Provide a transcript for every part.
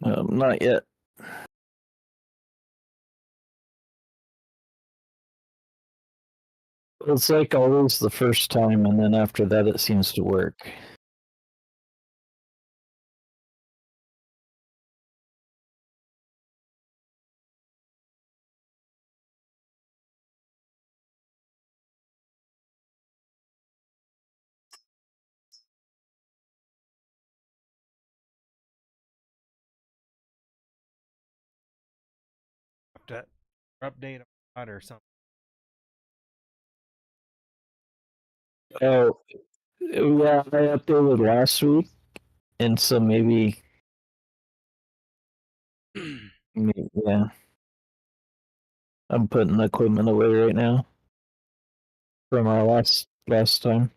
Not yet. It's like always the first time, and then after that, it seems to work. Have to update or something. Oh, yeah, I updated last week, and so maybe yeah, I'm putting the equipment away right now from our last time.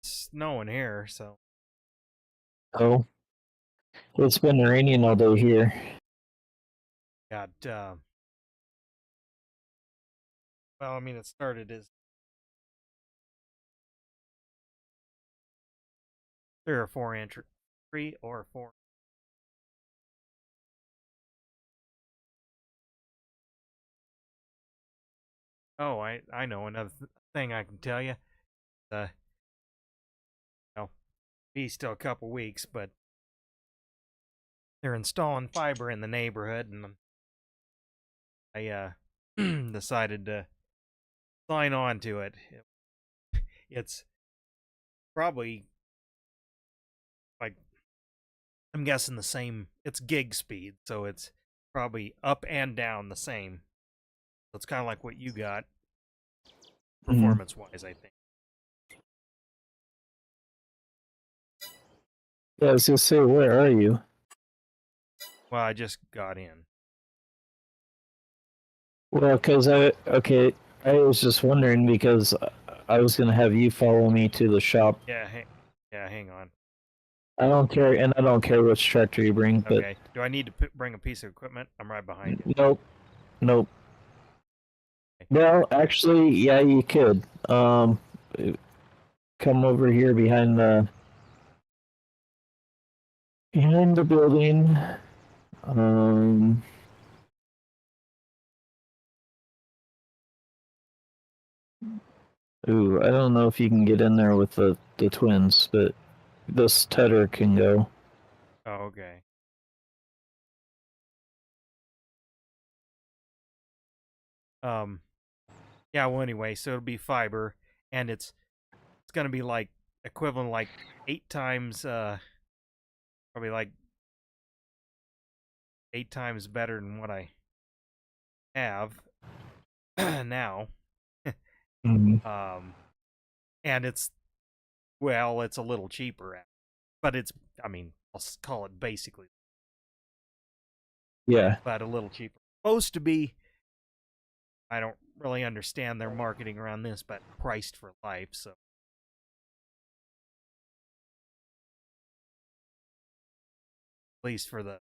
It's snowing here, so Oh, it's been raining all day here. got well, I mean, it started as 3 or 4 inch, 3 or 4. Oh, I know another thing I can tell you. Uh, well, be still a couple weeks, but they're installing fiber in the neighborhood, and I decided to sign on to it. It's probably like I'm guessing the same. It's gig speed, so it's probably up and down the same. So it's kind of like what you got, Mm. performance wise, I think. Yeah, I was gonna say, where are you? Well, I just got in. Well, I was just wondering because I was gonna have you follow me to the shop. Yeah, yeah. Hang on. I don't care, and I don't care which tractor you bring, but Okay. Do I need to bring a piece of equipment? I'm right behind you. nope, nope. Okay. Well, actually, yeah, you could. Come over here behind the building. Um, ooh, I don't know if you can get in there with the twins, but this tedder can go. Oh, okay. Um. Yeah. Well, anyway, so it'll be fiber, and it's gonna be like equivalent like 8 times, probably like 8 times better than what I have now. Mm, um, and it's a little cheaper, but I mean, I'll call it basically, yeah. but a little cheaper. Supposed to be. I don't really understand their marketing around this, but priced for life. So at least for the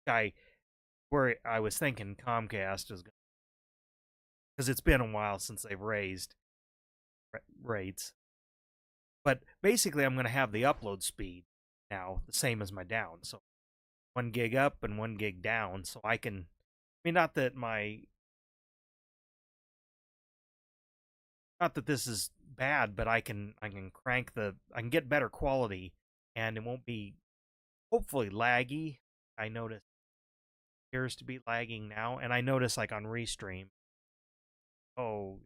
guy, where I was thinking Comcast is, because it's been a while since they've raised rates. But basically, I'm going to have the upload speed now the same as my down. So 1 gig up and 1 gig down. So I can, I mean, not that this is bad, but I can I can get better quality, and it won't be hopefully laggy. I notice it appears to be lagging now, and I notice like on Restream, oh,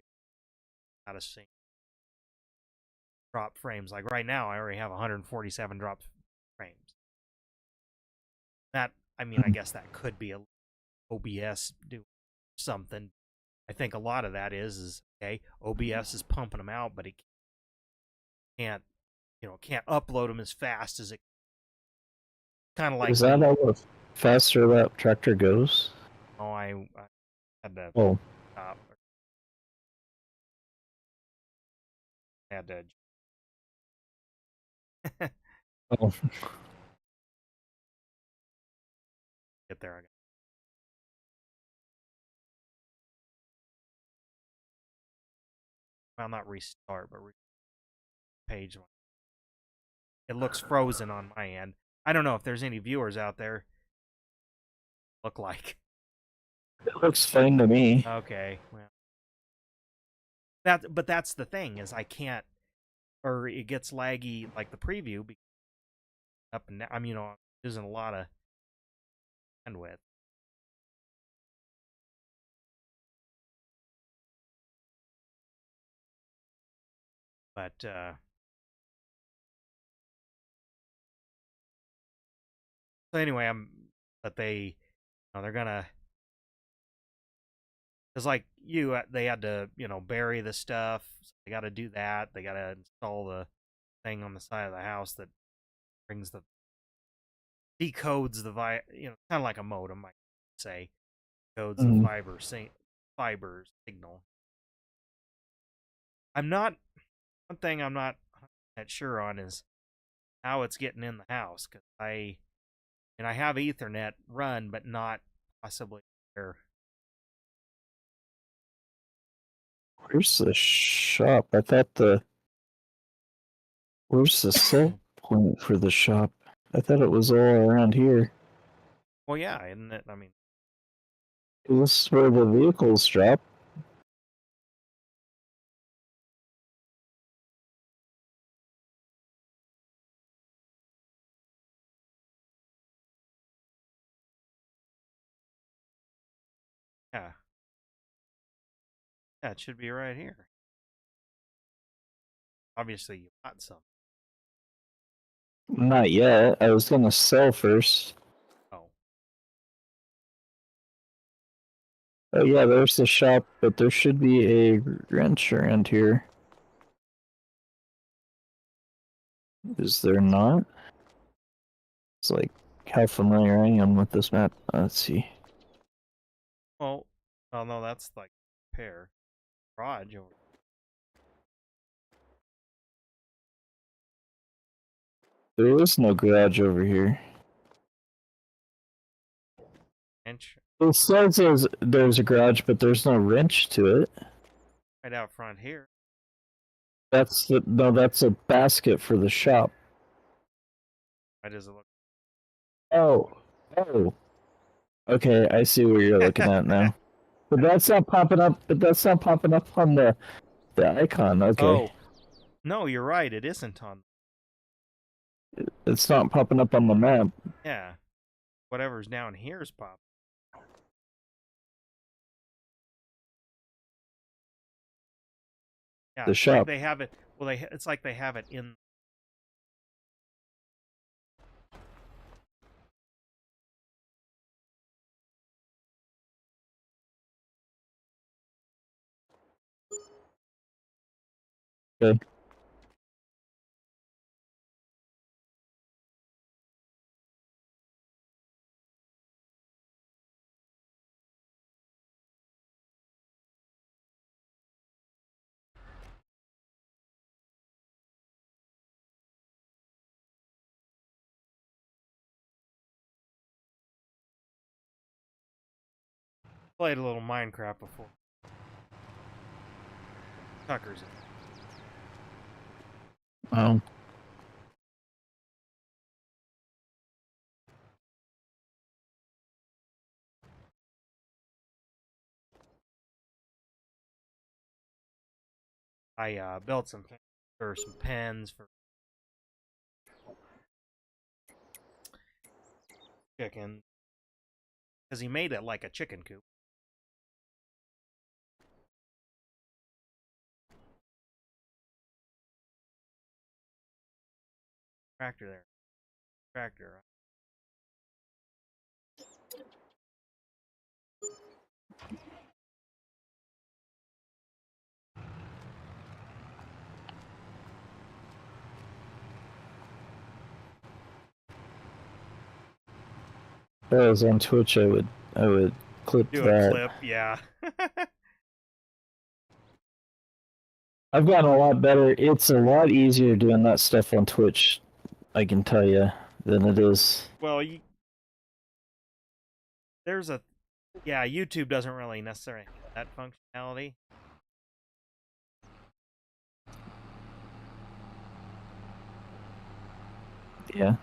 not a single drop frames. Like right now, I already have 147 drop frames. That, I mean, I guess that could be a OBS do something. I think a lot of that is okay. OBS is pumping them out, but it can't, can't upload them as fast as it. Kind of like Is that how the faster that tractor goes? I had to Oh, stop. I had to. oh. Get there. Well, not restart, but page one. It looks frozen on my end. I don't know if there's any viewers out there. Look like. It looks fine to me. Okay, well, but that's the thing is I can't, or it gets laggy like the preview. Up and down. I'm using a lot of bandwidth. But so anyway, they're gonna, because like they had to bury the stuff. So they got to do that. They got to install the thing on the side of the house that brings the decodes the kind of like a modem, I say, codes the fiber signal. One thing I'm not that sure on is how it's getting in the house, because I have Ethernet run, but not possibly there. Where's the shop? Where's the sell point for the shop? I thought it was all around here. Well, yeah, isn't it? I mean, This is where the vehicles drop. yeah, it should be right here. Obviously, you bought some. Not yet. I was gonna sell first. Oh, Oh yeah, there's the shop, but there should be a wrench around here. Is there not? It's like how familiar I am with this map. Let's see. well, oh no, that's like repair garage over. There is no garage over here. Inch It says there's a garage, but there's no wrench to it. right out front here. That's a basket for the shop. Why does it look? Oh. Okay, I see what you're looking at now. But that's not popping up. But that's not popping up on the icon. Okay. Oh, no, you're right. It isn't on. It's not popping up on the map. Yeah, whatever's down here is popping. Yeah, The it's shop. like they have it. Well, it's like they have it in. Okay. Played a little Minecraft before. Tucker's in. Oh. I built some pens for chicken because he made it like a chicken coop. Tractor there. Tractor. If I was on Twitch, I would clip Do a that. clip, yeah. I've gotten a lot better. It's a lot easier doing that stuff on Twitch, I can tell you, than it is. Well, there's a yeah, YouTube doesn't really necessarily have that functionality. Yeah.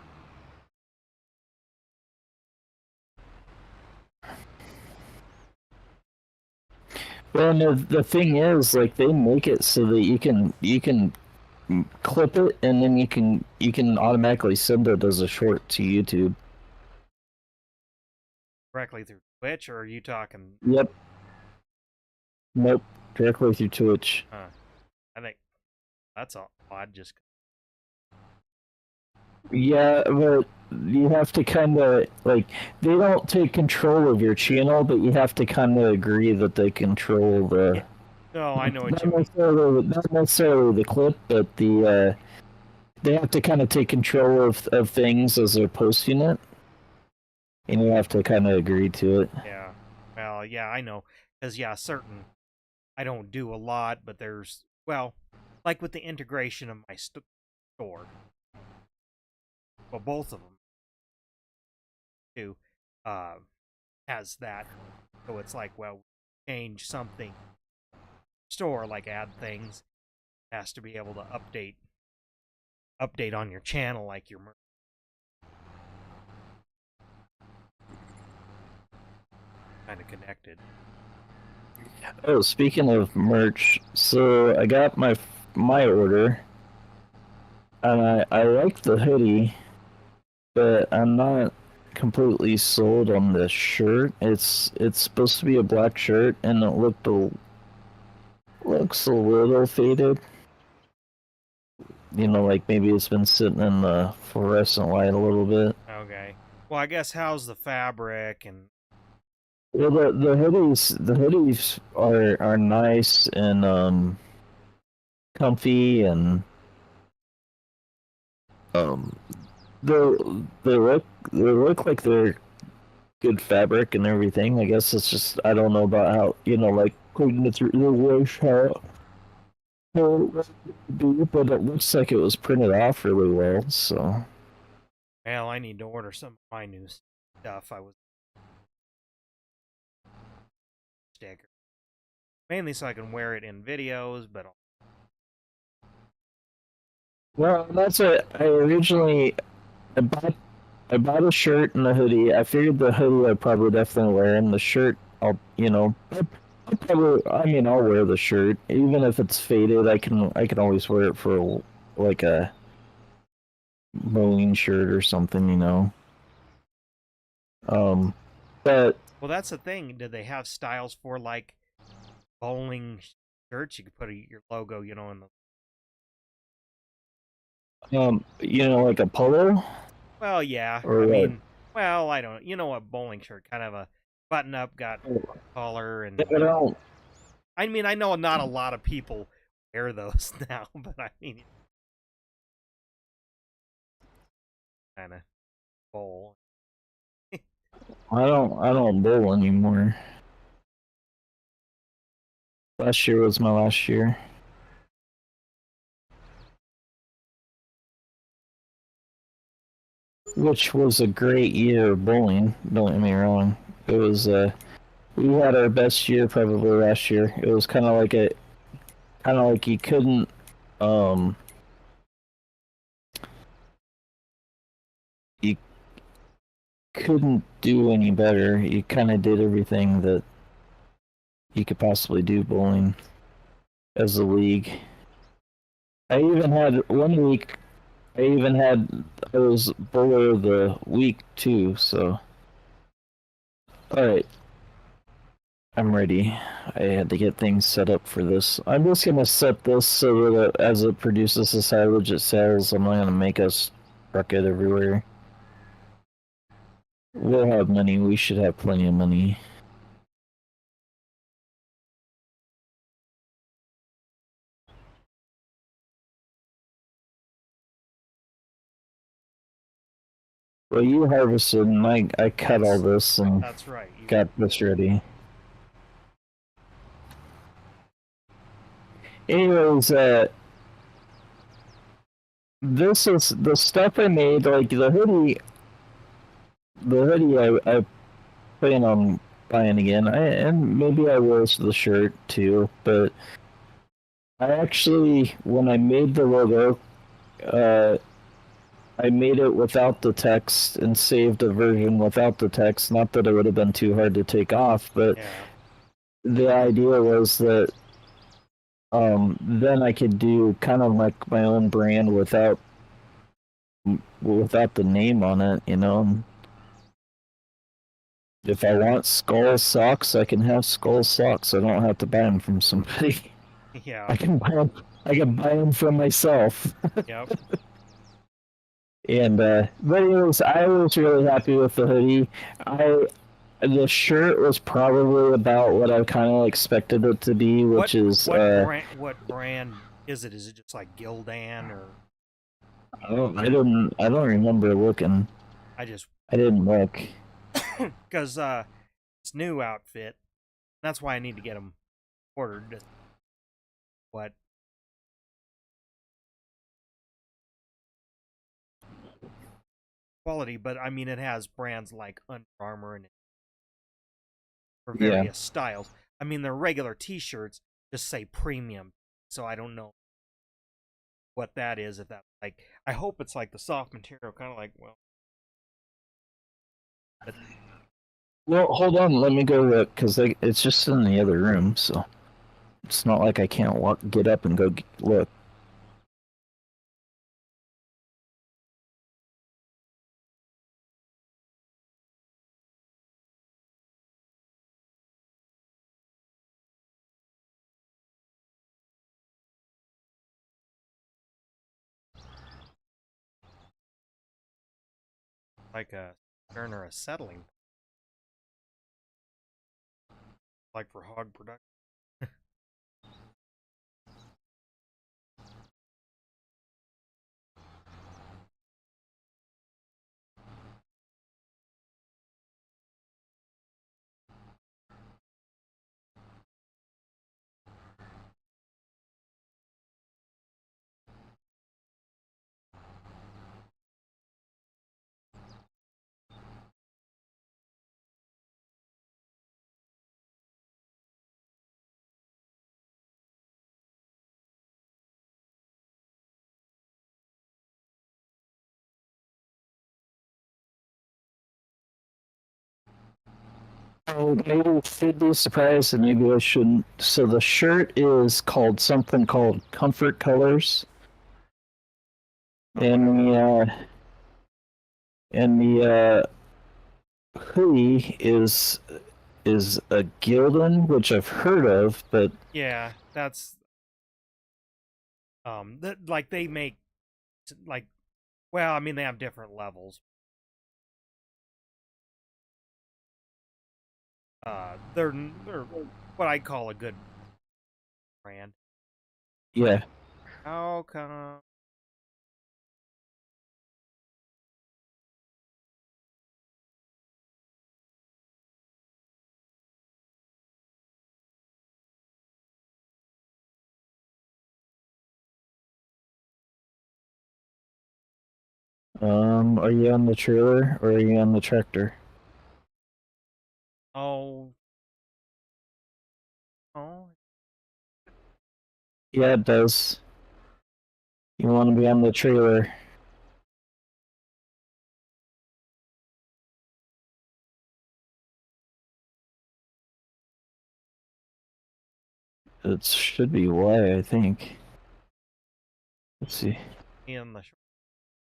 Well, no, the thing is, like, they make it so that you can clip it, and then you can automatically send it as a short to YouTube. Directly through Twitch, or are you talking? Yep. Nope. Directly through Twitch. Huh. I think that's odd. Just Yeah, but you have to kind of like they don't take control of your channel, but you have to kind of agree that they control the yeah. No, I know what not you mean. necessarily the clip, but they have to kind of take control of things as they're posting it, and you have to kind of agree to it. Yeah. Well, yeah, I know. Because yeah, certain I don't do a lot, but there's like with the integration of my store. Well, both of them too uh, has that. So it's like, well, change something store, like add things, has to be able to update on your channel, like your kind of connected. Oh, speaking of merch, so I got my order, and I like the hoodie, but I'm not completely sold on this shirt. It's supposed to be a black shirt, and it looks a little faded. You know, like maybe it's been sitting in the fluorescent light a little bit. Okay. Well, I guess how's the fabric and Well, the hoodies are nice and comfy, and um they they look like they're good fabric and everything. I guess it's just I don't know about how like putting it through the wash how it would be, but it looks like it was printed off really well. So well, I need to order some of my new stuff. I was sticker mainly so I can wear it in videos, but well, that's it. I bought I bought a shirt and a hoodie. I figured the hoodie I'd probably definitely wear, and the shirt I'll probably I mean I'll wear the shirt even if it's faded. I can always wear it for like a bowling shirt or something. Um, but well, that's the thing. Did they have styles for like bowling shirts? You could put your logo, in the. like a polo Well, yeah. or I what? mean, well, I don't. You know what bowling shirt? Kind of a button up, got collar, and I don't. I mean, I know not a lot of people wear those now, but I mean, kind of bowl. I don't bowl anymore. Last year was my last year, which was a great year of bowling. Don't get me wrong. It was we had our best year probably last year. It was kind of like you couldn't um you couldn't do any better. You kind of did everything that you could possibly do bowling as a league. I even had one week. I was bowler of the week too. So all right, I'm ready. I had to get things set up for this. I'm just gonna set this so that as it produces the silage it sells, I'm not gonna make us truck it everywhere. We'll have money. We should have plenty of money. Well, you harvested, and I cut all Yes, this and that's right. You got this ready. Anyways, this is the stuff I made. Like the hoodie, I plan on buying again. And maybe I will the shirt too. But I actually, when I made the logo, uh, I made it without the text and saved a version without the text. Not that it would have been too hard to take off, but yeah. the idea was that then I could do kind of like my own brand without the name on it, you know. If I want skull socks, I can have skull socks. I don't have to buy them from somebody. Yeah. I can buy them. I can buy them from myself. Yep. And but anyways, I was really happy with the hoodie. I The shirt was probably about what I kind of expected it to be, What which is what brand is it? Is it just like Gildan or I don't remember looking. I just I didn't look. because it's new outfit. That's why I need to get them ordered. What quality? But I mean, it has brands like Under Armour and for Yeah. various styles. I mean, their regular T-shirts just say premium, so I don't know what that is. If that like, I hope it's like the soft material, kind of like but Well, hold on. Let me go look because it's just in the other room, so it's not like I can't get up and go look. like a stern or a settling, like for hog production. Oh, maybe it should be a surprise, and maybe I shouldn't. So the shirt is called something called Comfort Colors, Oh, I don't and know. the hoodie is a Gildan, which I've heard of, but Yeah, that's that like they make like well, I mean they have different levels. They're what I call a good brand. yeah. How come? Are you on the trailer or are you on the tractor? Oh, oh, Yeah, it does. You want to be on the trailer. It should be Y, I think. Let's see. in the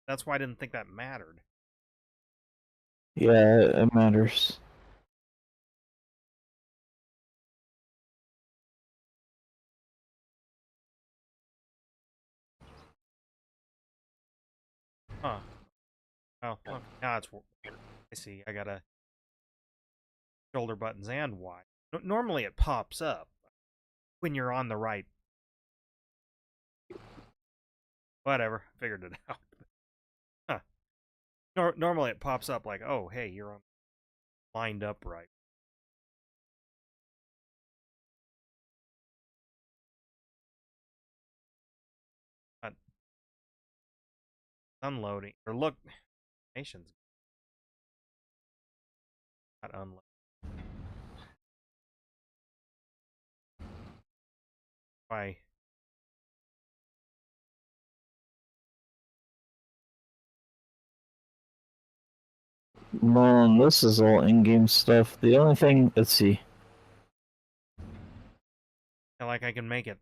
that's why I didn't think that mattered. Yeah, it matters. Huh. Oh, okay. Now it's I see. I gotta shoulder buttons and Y. Normally it pops up when you're on the right. Whatever. Figured it out. Huh. Normally it pops up like, oh, hey, you're lined up right. Not unloading or look, nation's not unloading. Why? Man, this is all in-game stuff. The only thing, let's see. Like I can make it.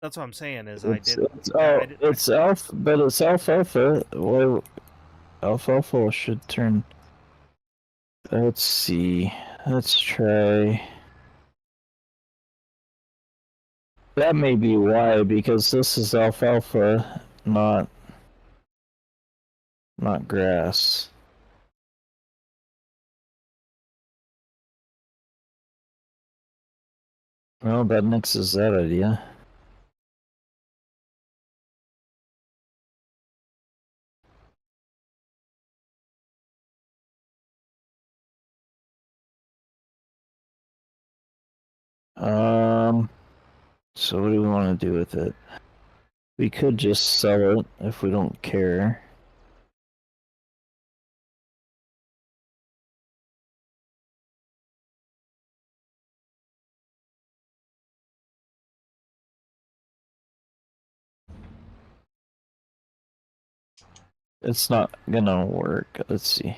That's what I'm saying is It's I alpha, but it's alfalfa. Well, alfalfa should turn. Let's see. Let's try. That may be why, because this is alfalfa, not grass. Well, that nixes that idea. So what do we want to do with it? We could just sell it if we don't care. It's not gonna work. Let's see.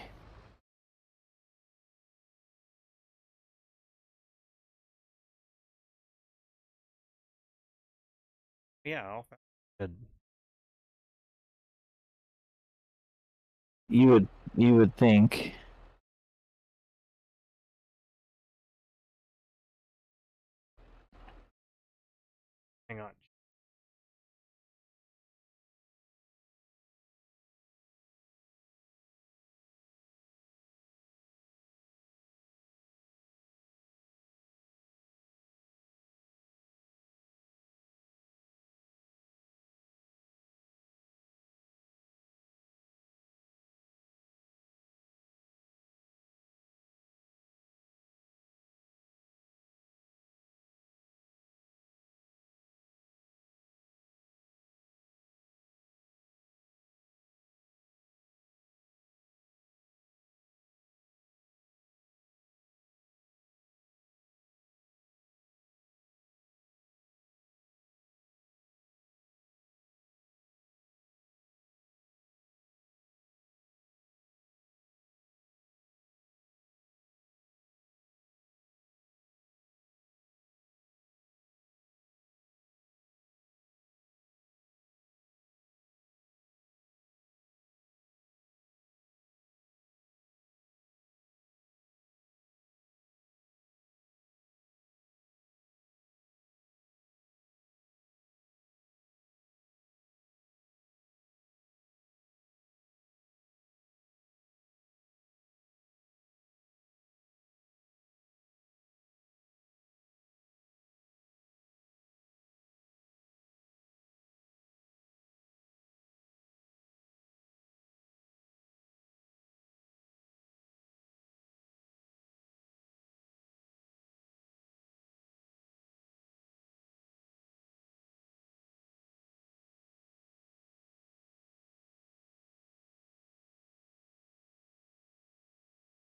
yeah, good. You would think. Hang on.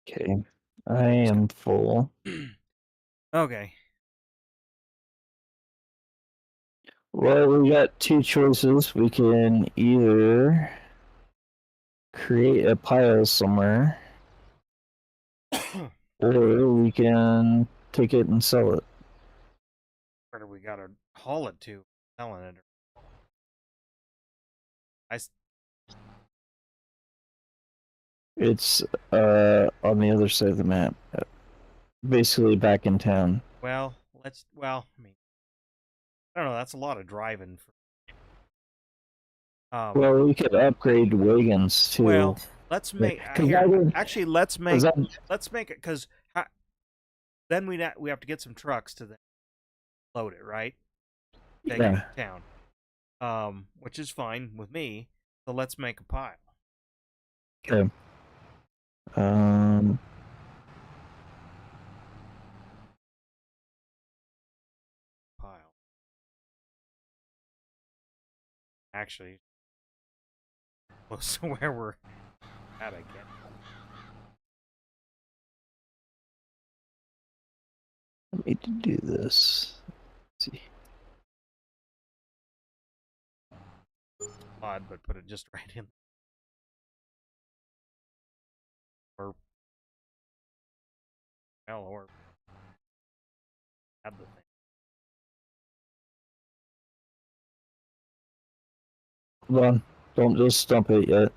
Okay. I am full. Okay. Well, we got two choices. We can either create a pile somewhere, or we can take it and sell it. Where do we gotta haul it to? Selling it. It's on the other side of the map, basically back in town. Well, I mean, I don't know. That's a lot of driving. Well, we could upgrade wagons too. Well, let's make actually let's make it because then we have to get some trucks to then load it, right? Take it to town. Which is fine with me. So let's make a pile. Okay. Um. Pile. Actually, close to where we're at again. Let me do this. Let's see. Odd, but put it just right in. Or or add the thing. Hold on. Don't just stump it yet.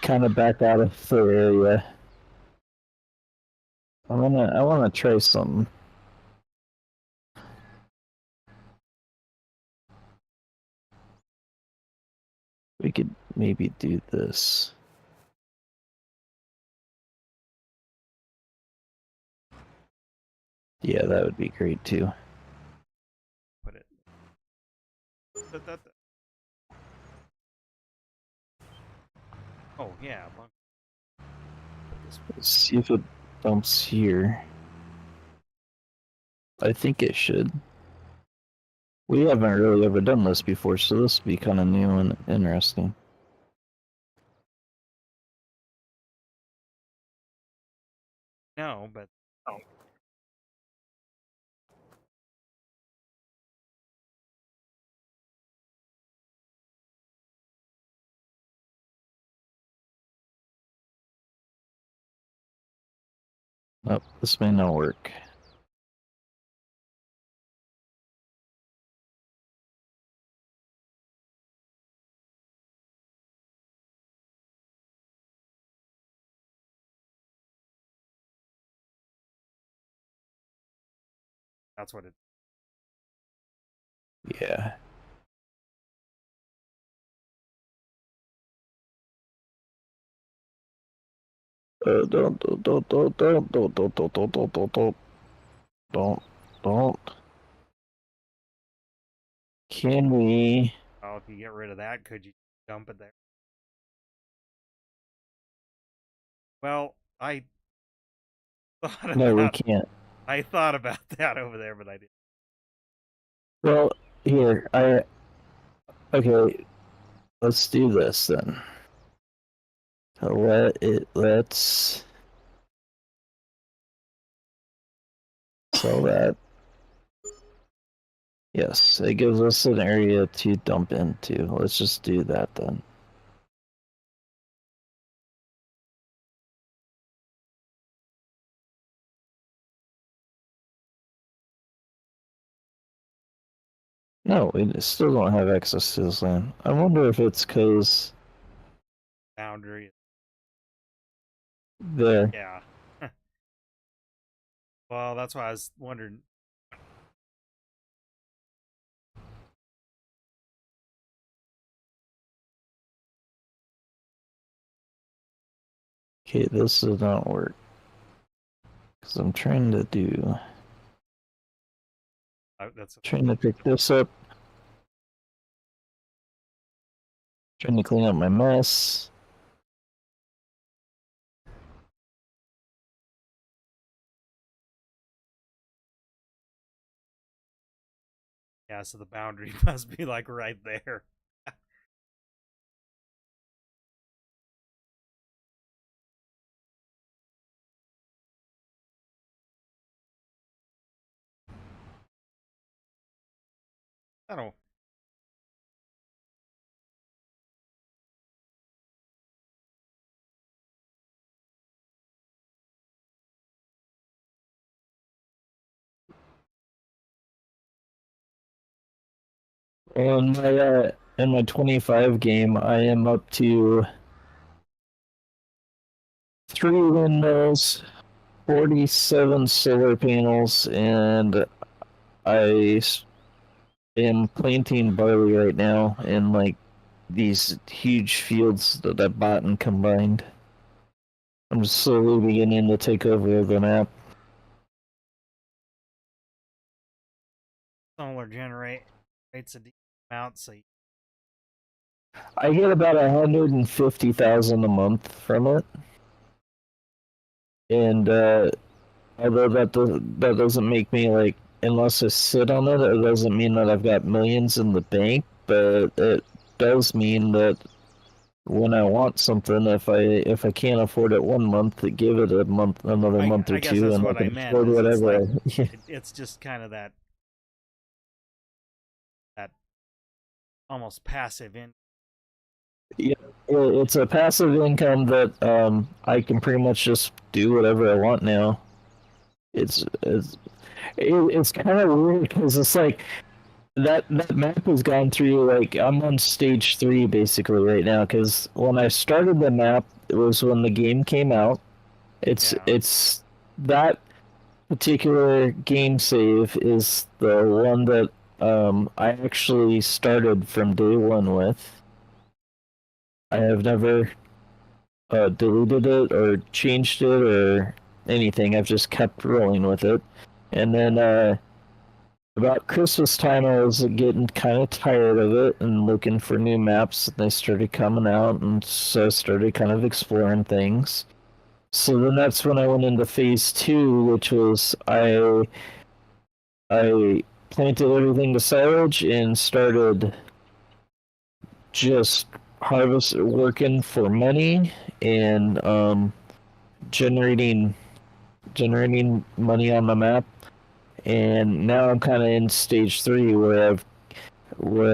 Kind of back out of the area. I wanna try something. We could maybe do this. Yeah, that would be great too. Put it. Oh yeah. Put this. Let's see if it dumps here. I think it should. We haven't really ever done this before, so this would be kind of new and interesting. No, but Nope, this may not work. that's what it. Yeah. Don't. Can we? Oh, if you get rid of that, could you dump it there? Well, I thought No, we about. can't. I thought about that over there, but I didn't. Well, here, okay, let's do this then. Let's sell that. Yes, it gives us an area to dump into. Let's just do that then. No, we still don't have access to this land. I wonder if it's because Boundary. there. Yeah. Well, that's why I was wondering. Okay, this does not work. Because I'm trying to do. That's Trying to pick this up. Trying to clean up my mess. yeah. So the boundary must be like right there. I don't. In my 25 game, I am up to 3 windmills, 47 solar panels, and I am planting barley right now in like these huge fields that I bought and combined. I'm slowly beginning to take over the map. Solar generates a decent amount, so I get about 150,000 a month from it, and although that doesn't make me like, unless I sit on it, it doesn't mean that I've got millions in the bank. But it does mean that when I want something, if I can't afford it one month, give it a month, another month or I guess two, that's and I what I can meant. afford Is it's whatever. like Yeah, it's just kind of that almost passive in. yeah, it's a passive income that I can pretty much just do whatever I want now. It's kind of weird because it's like that map has gone through, like, I'm on stage 3 basically right now, because when I started the map, it was when the game came out. Yeah. It's that particular game save is the one that I actually started from day one with. I have never deleted it or changed it or anything. I've just kept rolling with it. And then about Christmas time, I was getting kind of tired of it and looking for new maps. And they started coming out, and so I started kind of exploring things. So then that's when I went into phase 2, which was I planted everything to silage and started just working for money and generating generating money on the map. And now I'm kind of in stage 3, where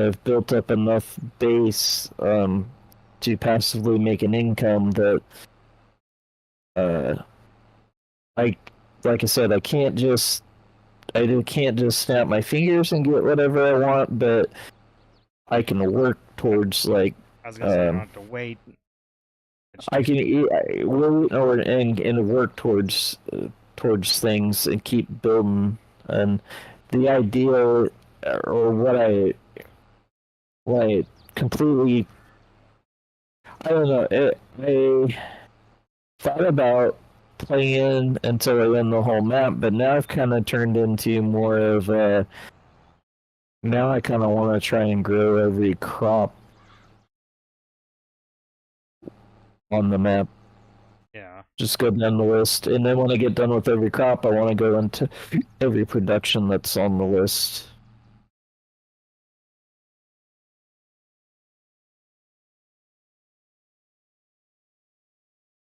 I've built up enough base to passively make an income that uh, I like I said, I can't just snap my fingers and get whatever I want, but I can work towards, like, I was gonna say you don't um have to wait. I can work and work towards things and keep building. And the idea, or what I completely, I don't know, I thought about playing until I win the whole map, but now I've kind of turned into more of a, now I kind of want to try and grow every crop on the map. Yeah. Just go down the list, and then when I get done with every crop, I want to go into every production that's on the list.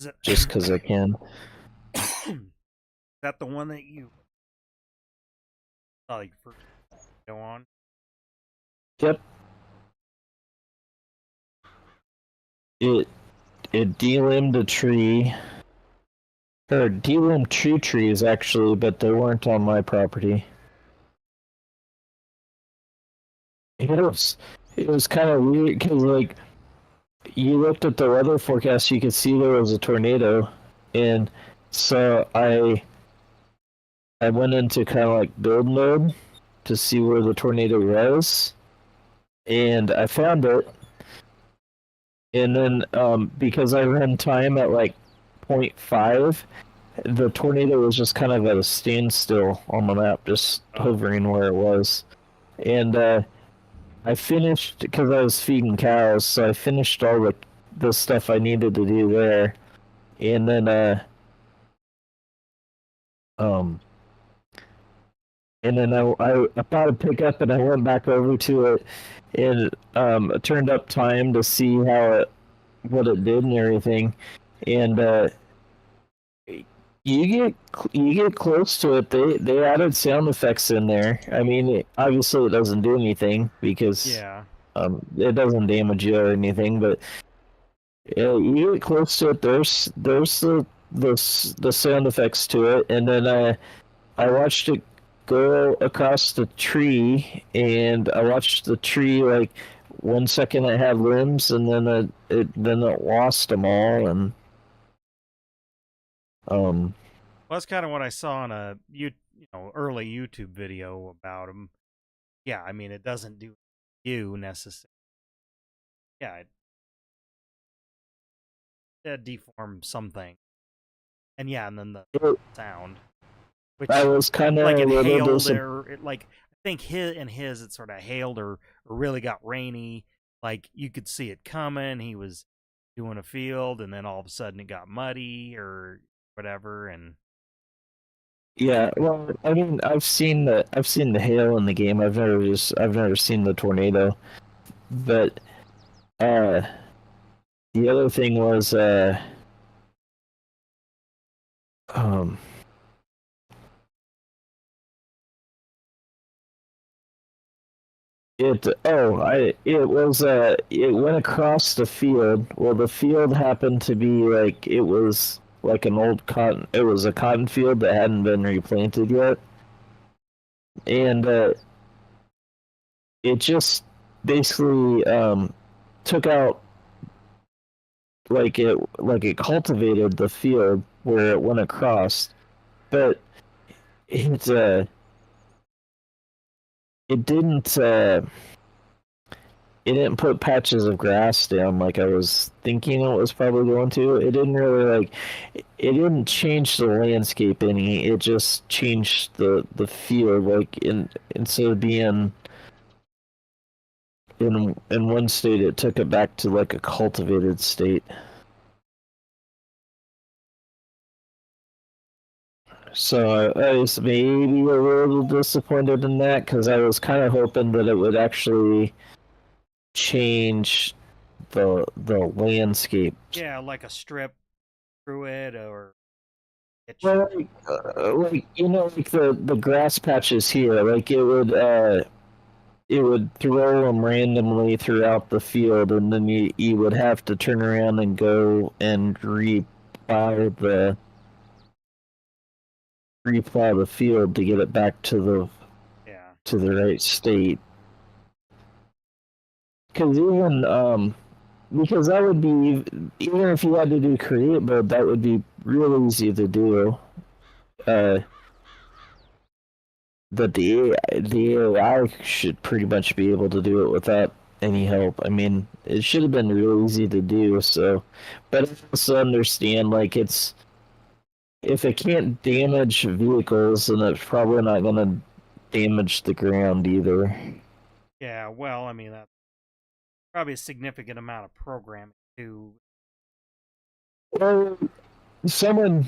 Is it, Just because I can. is that the one that you like first go on? Yep. It it delimbed a tree, or delimbed two trees actually, but they weren't on my property. It was it was kind of weird because, like, you looked at the weather forecast, you could see there was a tornado, and so I went into kind of like build mode to see where the tornado was, and I found it. And then because I ran time at like point 0.5, the tornado was just kind of at a standstill on the map, just hovering where it was. And I finished, because I was feeding cows, so I finished all the stuff I needed to do there. And then um I thought I'd pick up, and I went back over to it and turned up time to see what it did and everything. And you get close to it. They added sound effects in there. I mean, obviously it doesn't do anything because Yeah. it doesn't damage you or anything. But you get close to it. There's the sound effects to it, and then I watched it go across the tree, and I watched the tree, like, 1 second it had limbs, and then it lost them all, and um Well, that's kind of what I saw in a early YouTube video about him. Yeah, I mean it doesn't do you necessarily. Yeah, it deform something, and yeah, and then the it, sound, I which was kind of like a it little hailed disappointed. or it like I think his it sort of hailed or really got rainy. like you could see it coming. He was doing a field, and then all of a sudden it got muddy or whatever, and Yeah, well, I mean, I've seen the hail in the game. I've never seen the tornado. But uh, the other thing was um, it was it went across the field. Well, the field happened to be like it was like an old cotton. It was a cotton field that hadn't been replanted yet, and it just basically took out like it cultivated the field where it went across, but it it didn't it didn't put patches of grass down like I was thinking it was probably going to. It didn't really like it didn't change the landscape any. It just changed the field. Like instead of being in one state, it took it back to like a cultivated state. So I was maybe a little disappointed in that because I was kind of hoping that it would actually change the landscape. yeah, like a strip through it or itch. Well, like you know, like the grass patches here, like it would throw them randomly throughout the field, and then you would have to turn around and go and replow the field to get it back Yeah. to the right state. Because even because that would be even if you had to do create mode, that would be real easy to do. Uh, but the AI should pretty much be able to do it without any help. I mean, it should have been real easy to do. So, but I also understand like it's if it can't damage vehicles, then it's probably not going to damage the ground either. Yeah, well, I mean that's probably a significant amount of programming to. Well, someone,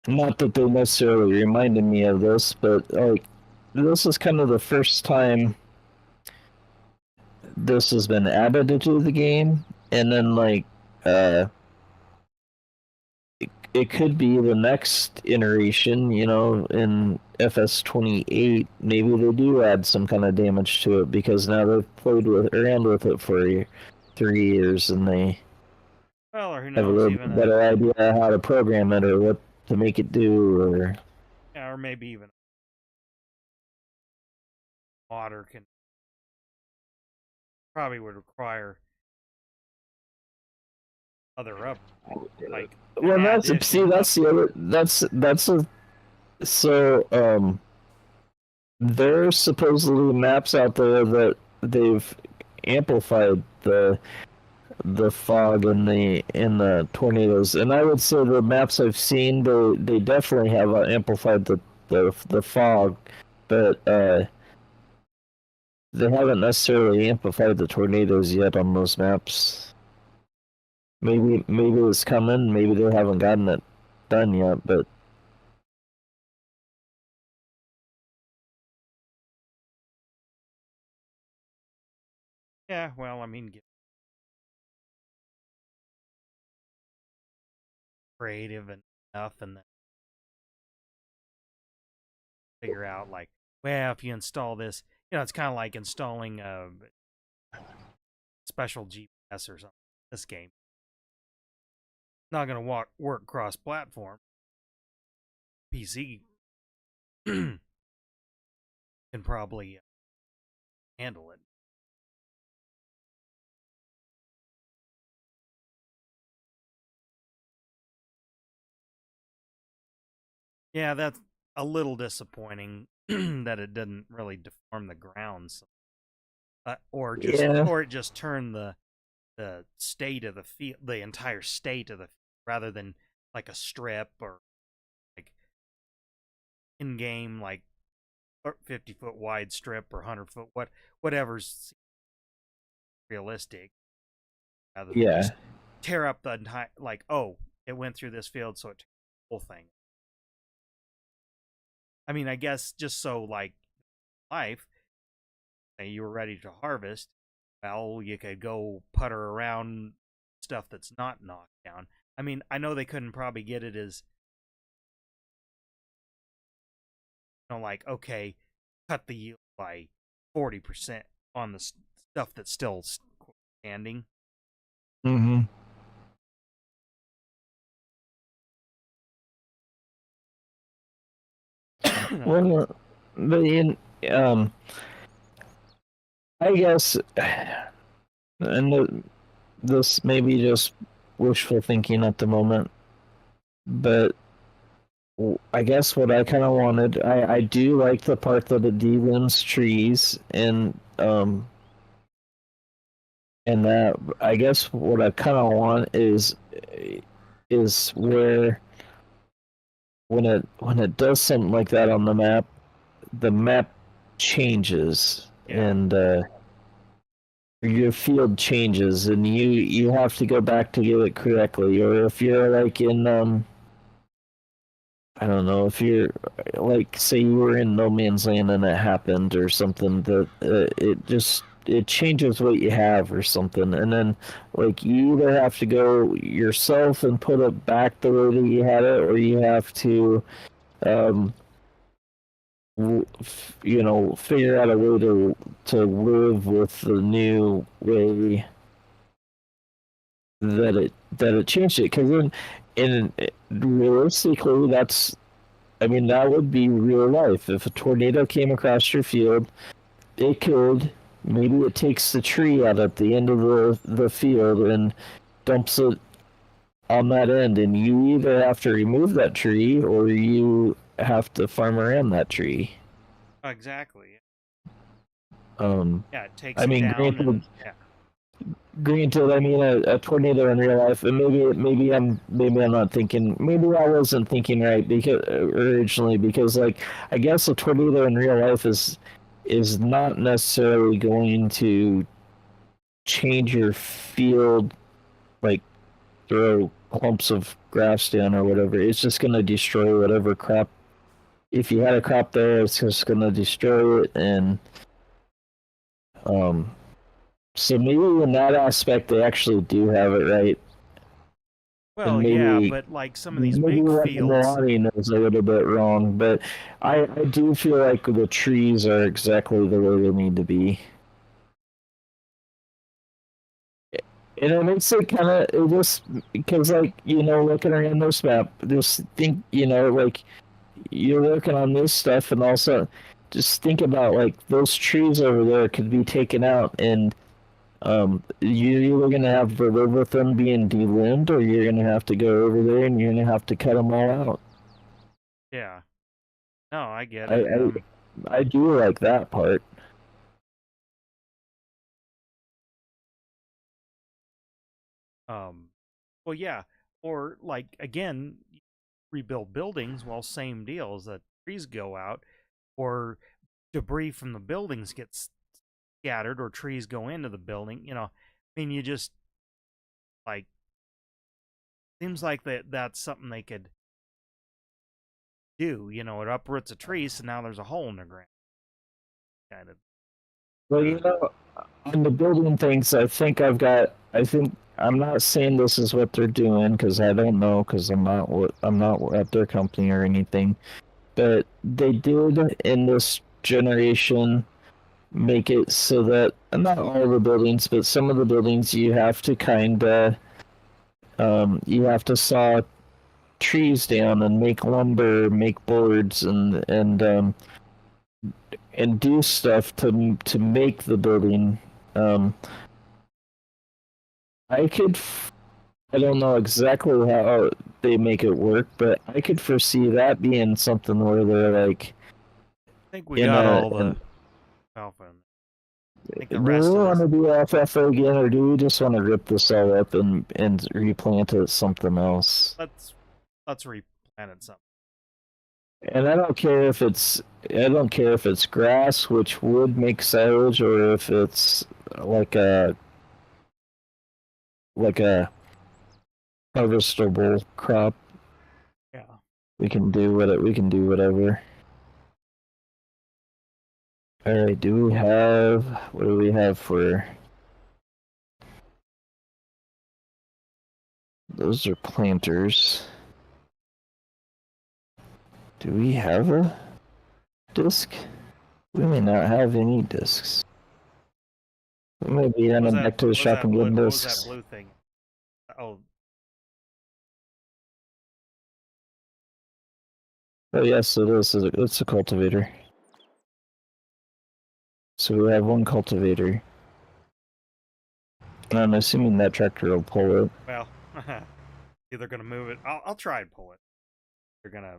not that they necessarily reminded me of this, but like this is kind of the first time this has been added into the game, and then like uh it could be the next iteration, you know, in FS28. Maybe they do add some kind of damage to it because now they've played around with it for 3 years and they Well, or who have a knows, little even bit better idea how to program it or what to make it do. Or or maybe even water can probably would require other up like well, that's see, addition up. that's the other that's a so there's supposedly maps out there that they've amplified the fog and the tornadoes. And I would say the maps I've seen, they definitely have amplified the fog, but they haven't necessarily amplified the tornadoes yet on those maps. Maybe it's coming. Maybe they haven't gotten it done yet, but. Yeah, well, I mean, get creative enough and then figure out like, well, if you install this, it's kind of like installing a special GPS or something. This game not going to work cross-platform. PC can probably handle it. Yeah, that's a little disappointing that it didn't really deform the grounds, Yeah. or it just turned the state of the field, the entire state of the rather than like a strip or like in game like 50-foot wide strip or 100-foot whatever's realistic rather than Yeah. just tear up the entire, like, oh, it went through this field, so it took the whole thing. I mean, I guess just so, like, life, say you were ready to harvest, well, you could go putter around stuff that's not knocked down. I mean, I know they couldn't probably get it as, like, okay, cut the yield by 40% on the stuff that's still standing. Mm-hmm. Well, but I guess, and this may be just wishful thinking at the moment, but I guess what I kind of wanted, I do like the part that it delimbs trees, and that I guess what I kind of want is where when it does something like that on the map changes, Yeah. and your field changes, and you have to go back to get it correctly. Or if you're like in I don't know, if you're like, say you were in no man's land and it happened or something, that it changes what you have or something, and then like you either have to go yourself and put it back the way that you had it, or you have to um figure out a way to live with the new way that it changed it. Because in realistically, I mean, that would be real life. If a tornado came across your field, it could, maybe it takes the tree out at the end of the field and dumps it on that end, and you either have to remove that tree or you have to farm around that tree. Exactly. Yeah, it takes I it mean, down, and granted, I mean a tornado in real life, and maybe I'm not thinking, maybe I wasn't thinking right because originally, because like I guess a tornado in real life is not necessarily going to change your field, like throw clumps of grass down or whatever. It's just going to destroy whatever crop. If you had a crop there, it's just going to destroy it, and um so maybe in that aspect they actually do have it right. well, Maybe, yeah, but like some of these maybe big what fields, Milani is a little bit wrong, but I do feel like the trees are exactly the way they need to be. And it makes it kind of, it just, because, like, looking around this map, just think, like, you're working on this stuff, and also just think about, like, those trees over there could be taken out, and you're either gonna have to live with them being delimbed, or you're gonna have to go over there and you're gonna have to cut them all out. yeah. No, I get I it. I do like that part. Well, yeah, or like again, rebuild buildings. Well, same deal. Is that trees go out, or debris from the buildings gets scattered, or trees go into the building. I mean, you just like seems like that's something they could do. It uproots a tree, so now there's a hole in the ground. Kind of. Well, on the building things, I think I'm not saying this is what they're doing because I don't know, because I'm not at their company or anything. But they did in this generation make it so that not all the buildings, but some of the buildings you have to you have to saw trees down and make lumber, make boards, and do stuff to make the building. Um, I could, I don't know exactly how they make it work, but I could foresee that being something where they're like, I think we got all the alpha. I think the do rest we of want this. to do alfalfa again, or do we just want to rip this all up and replant it something else? Let's replant it something. And I don't care if it's grass, which would make silage, or if it's like a like a harvestable crop, Yeah. we can do whatever. All right, what do we have for? Those are planters. Do we have a disc? We may not have any discs. We may be running back to the shop and getting What was discs. that blue thing? Oh, Oh yes, it is. It's a cultivator. So we have one cultivator. And I'm assuming that tractor will pull it. well, either gonna move it. I'll try and pull it. They're gonna.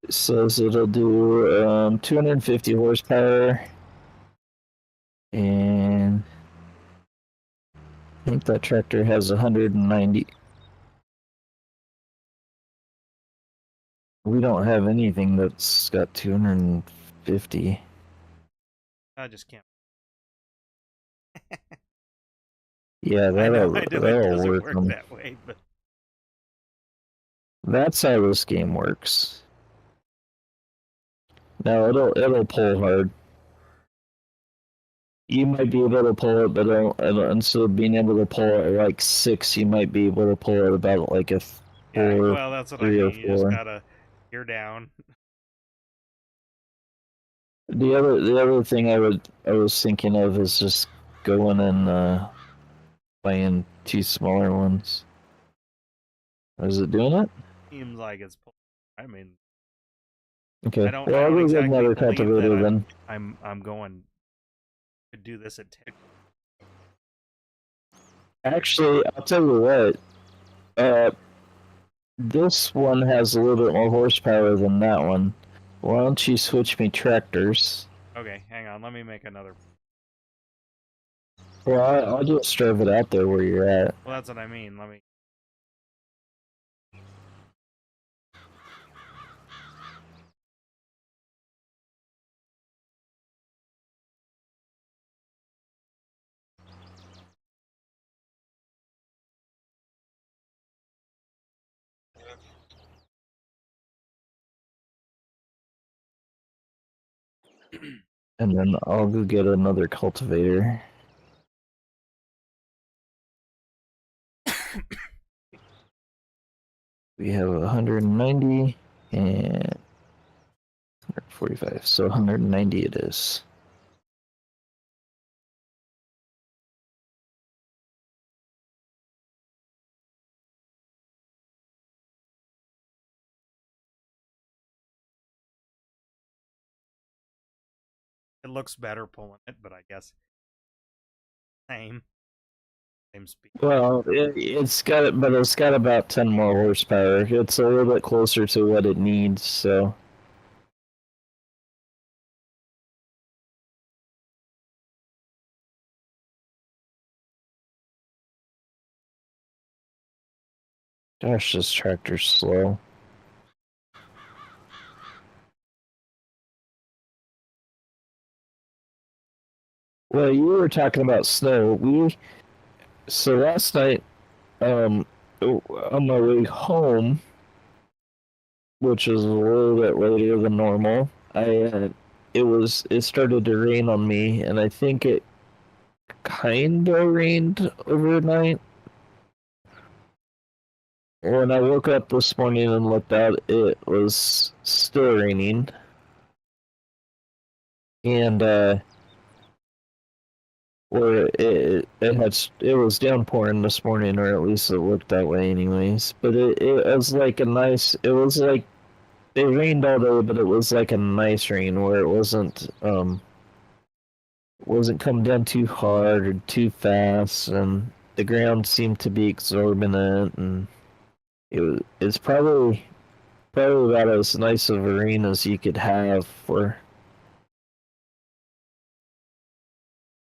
It says it'll do 250 horsepower. And I think that tractor has 190. We don't have anything that's got 250. I just can't. Yeah, I know that'll it doesn't work. work that way, but That's how this game works. No, it'll pull hard. You might be able to pull it, but instead of being able to pull it at like 6, you might be able to pull it about like a 4. yeah. Well, that's what I 3 or mean. You just 4. gotta gear down. The other thing I was thinking of is just going and buying 2 smaller ones. Is it doing it? Seems like it's. I mean, Okay. I don't Well, I'll go get exactly another believe cultivator that then. I'm going to do this at 10. Actually, I'll tell you what. This one has a little bit more horsepower than that one. Why don't you switch me tractors? Okay, hang on. Let me make another. Well, I'll just drive it out there where you're at. Well, that's what I mean. Let me. And then I'll go get another cultivator. We have 190 and 145, so 190 it is. It looks better pulling it, but I guess same speed. Well, it's got it, but it's got about 10 more horsepower. It's a little bit closer to what it needs, so. Gosh, this tractor's slow. Well, you were talking about snow. So last night, on my way home, which is a little bit later than normal, it started to rain on me, and I think it kinda rained overnight. When I woke up this morning and looked out, it was still raining. And or it was downpouring this morning, or at least it looked that way anyways. But it was like it was like it rained all day, but it was like a nice rain where it wasn't coming down too hard or too fast, and the ground seemed to be exorbitant, and it's probably about as nice of a rain as you could have for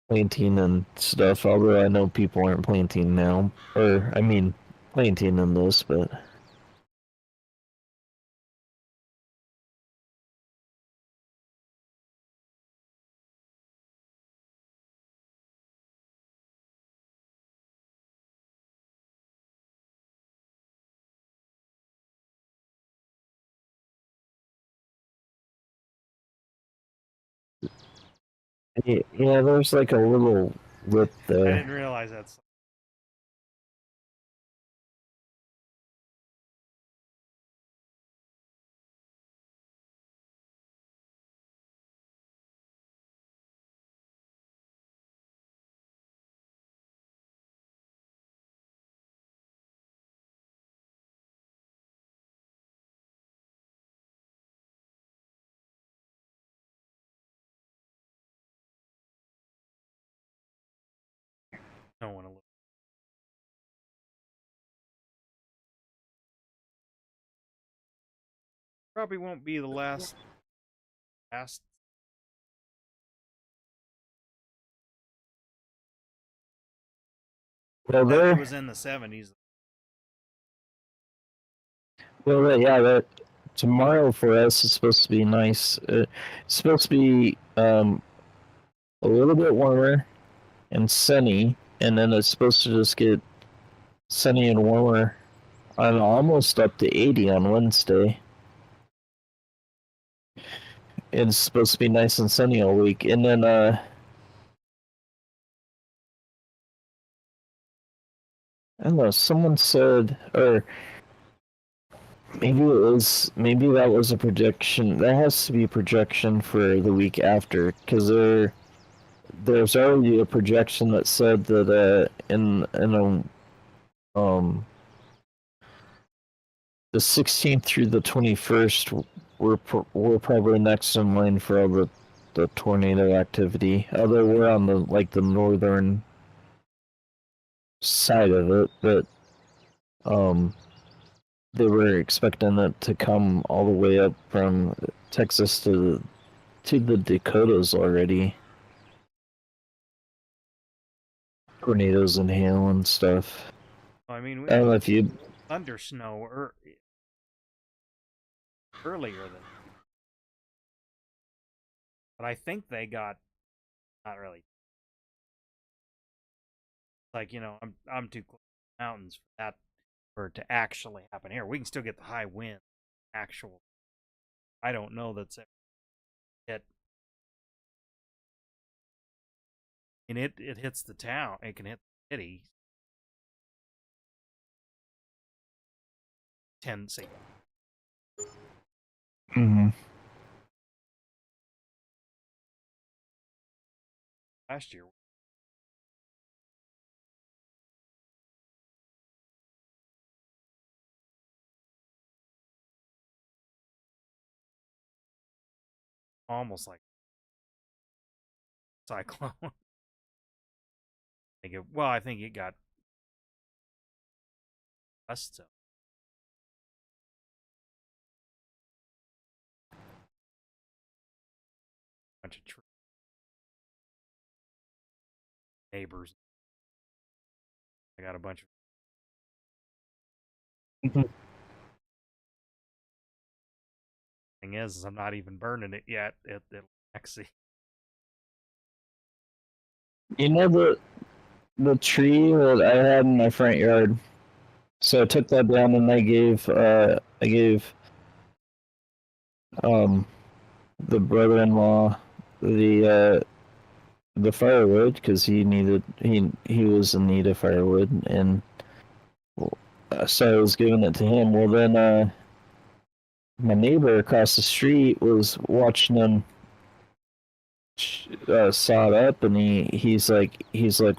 planting and stuff. Although I know people aren't planting now, or I mean, planting in this, but. Yeah, there's like a little lip I there. didn't realize that's. I don't want to look. Probably won't be the last. Well, Said it there. was in the 70s. Well, yeah. That tomorrow for us is supposed to be nice. It's supposed to be a little bit warmer and sunny, and then it's supposed to just get sunny and warmer. I'm almost up to 80 on Wednesday. It's supposed to be nice and sunny all week, and then I don't know. Someone said, or maybe that was a projection. That has to be a projection for the week after, because there's already a projection that said that in the 16th through the 21st we're probably next in line for all the tornado activity. Although we're on the northern side of it, but um they were expecting it to come all the way up from Texas to the Dakotas already. Tornadoes and hail and stuff. I mean, we I had don't know if you. thunder snow earlier than, but I think they got not really. Like I'm too close to the mountains for that for it to actually happen here. We can still get the high wind. Actual, I don't know that's ever hit. And it hits the town. It can hit the city. Tendency Mhm. last year. Almost like cyclone. I think it got us so bunch of neighbors. I got a bunch of Mhm. thing is I'm not even burning it yet. It'll actually. You know the tree that I had in my front yard. So I took that down and I gave um the brother-in-law the firewood because he was in need of firewood, and so I was giving it to him. Well, then my neighbor across the street was watching him saw it up, and he's like,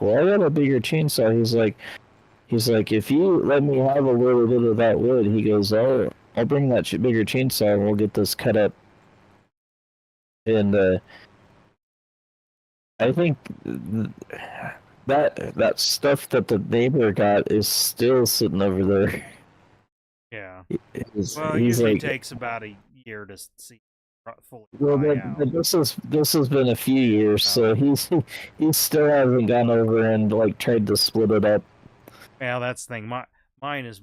well, I got a bigger chainsaw. He's like, if you let me have a little bit of that wood, he goes, I'll bring that bigger chainsaw and we'll get this cut up. And I think that stuff that the neighbor got is still sitting over there. Yeah. He's, Well, it he's usually like, takes about a year to see fully well, dry out. this has been a few years, so Oh. he still hasn't gone over and like tried to split it up. Well, that's the thing. Mine is,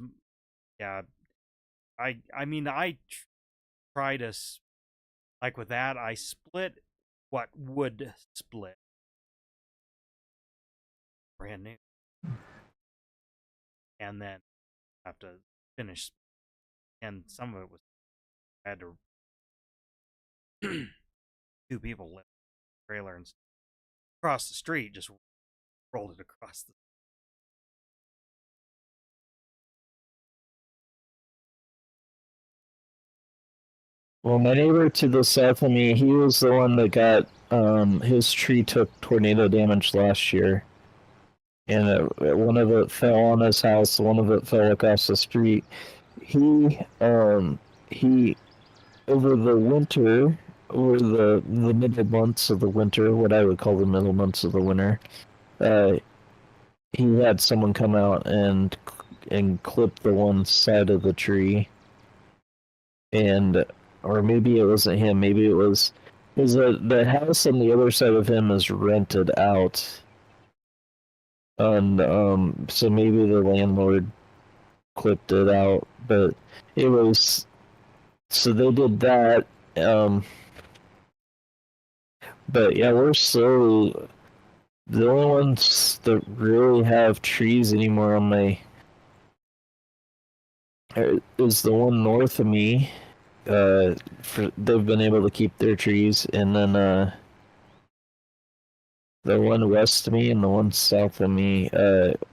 yeah. I mean, try to like with that. I split what would split brand new, and then have to finish. And some of it was I had to two people live in the trailer and across the street, just rolled it across the. Well, my neighbor to the south of me, he was the one that got his tree took tornado damage last year, and one of it fell on his house, one of it fell across the street. He over the winter, over the middle months of the winter, what I would call the middle months of the winter, uh, he had someone come out and clip the one side of the tree, and or maybe it wasn't him, maybe it was because the house on the other side of him is rented out, and so maybe the landlord clipped it out, but it was so they did that. But yeah, we're slowly the only ones that really have trees anymore on my is the one north of me. They've been able to keep their trees, and then the one west of me and the one south of me.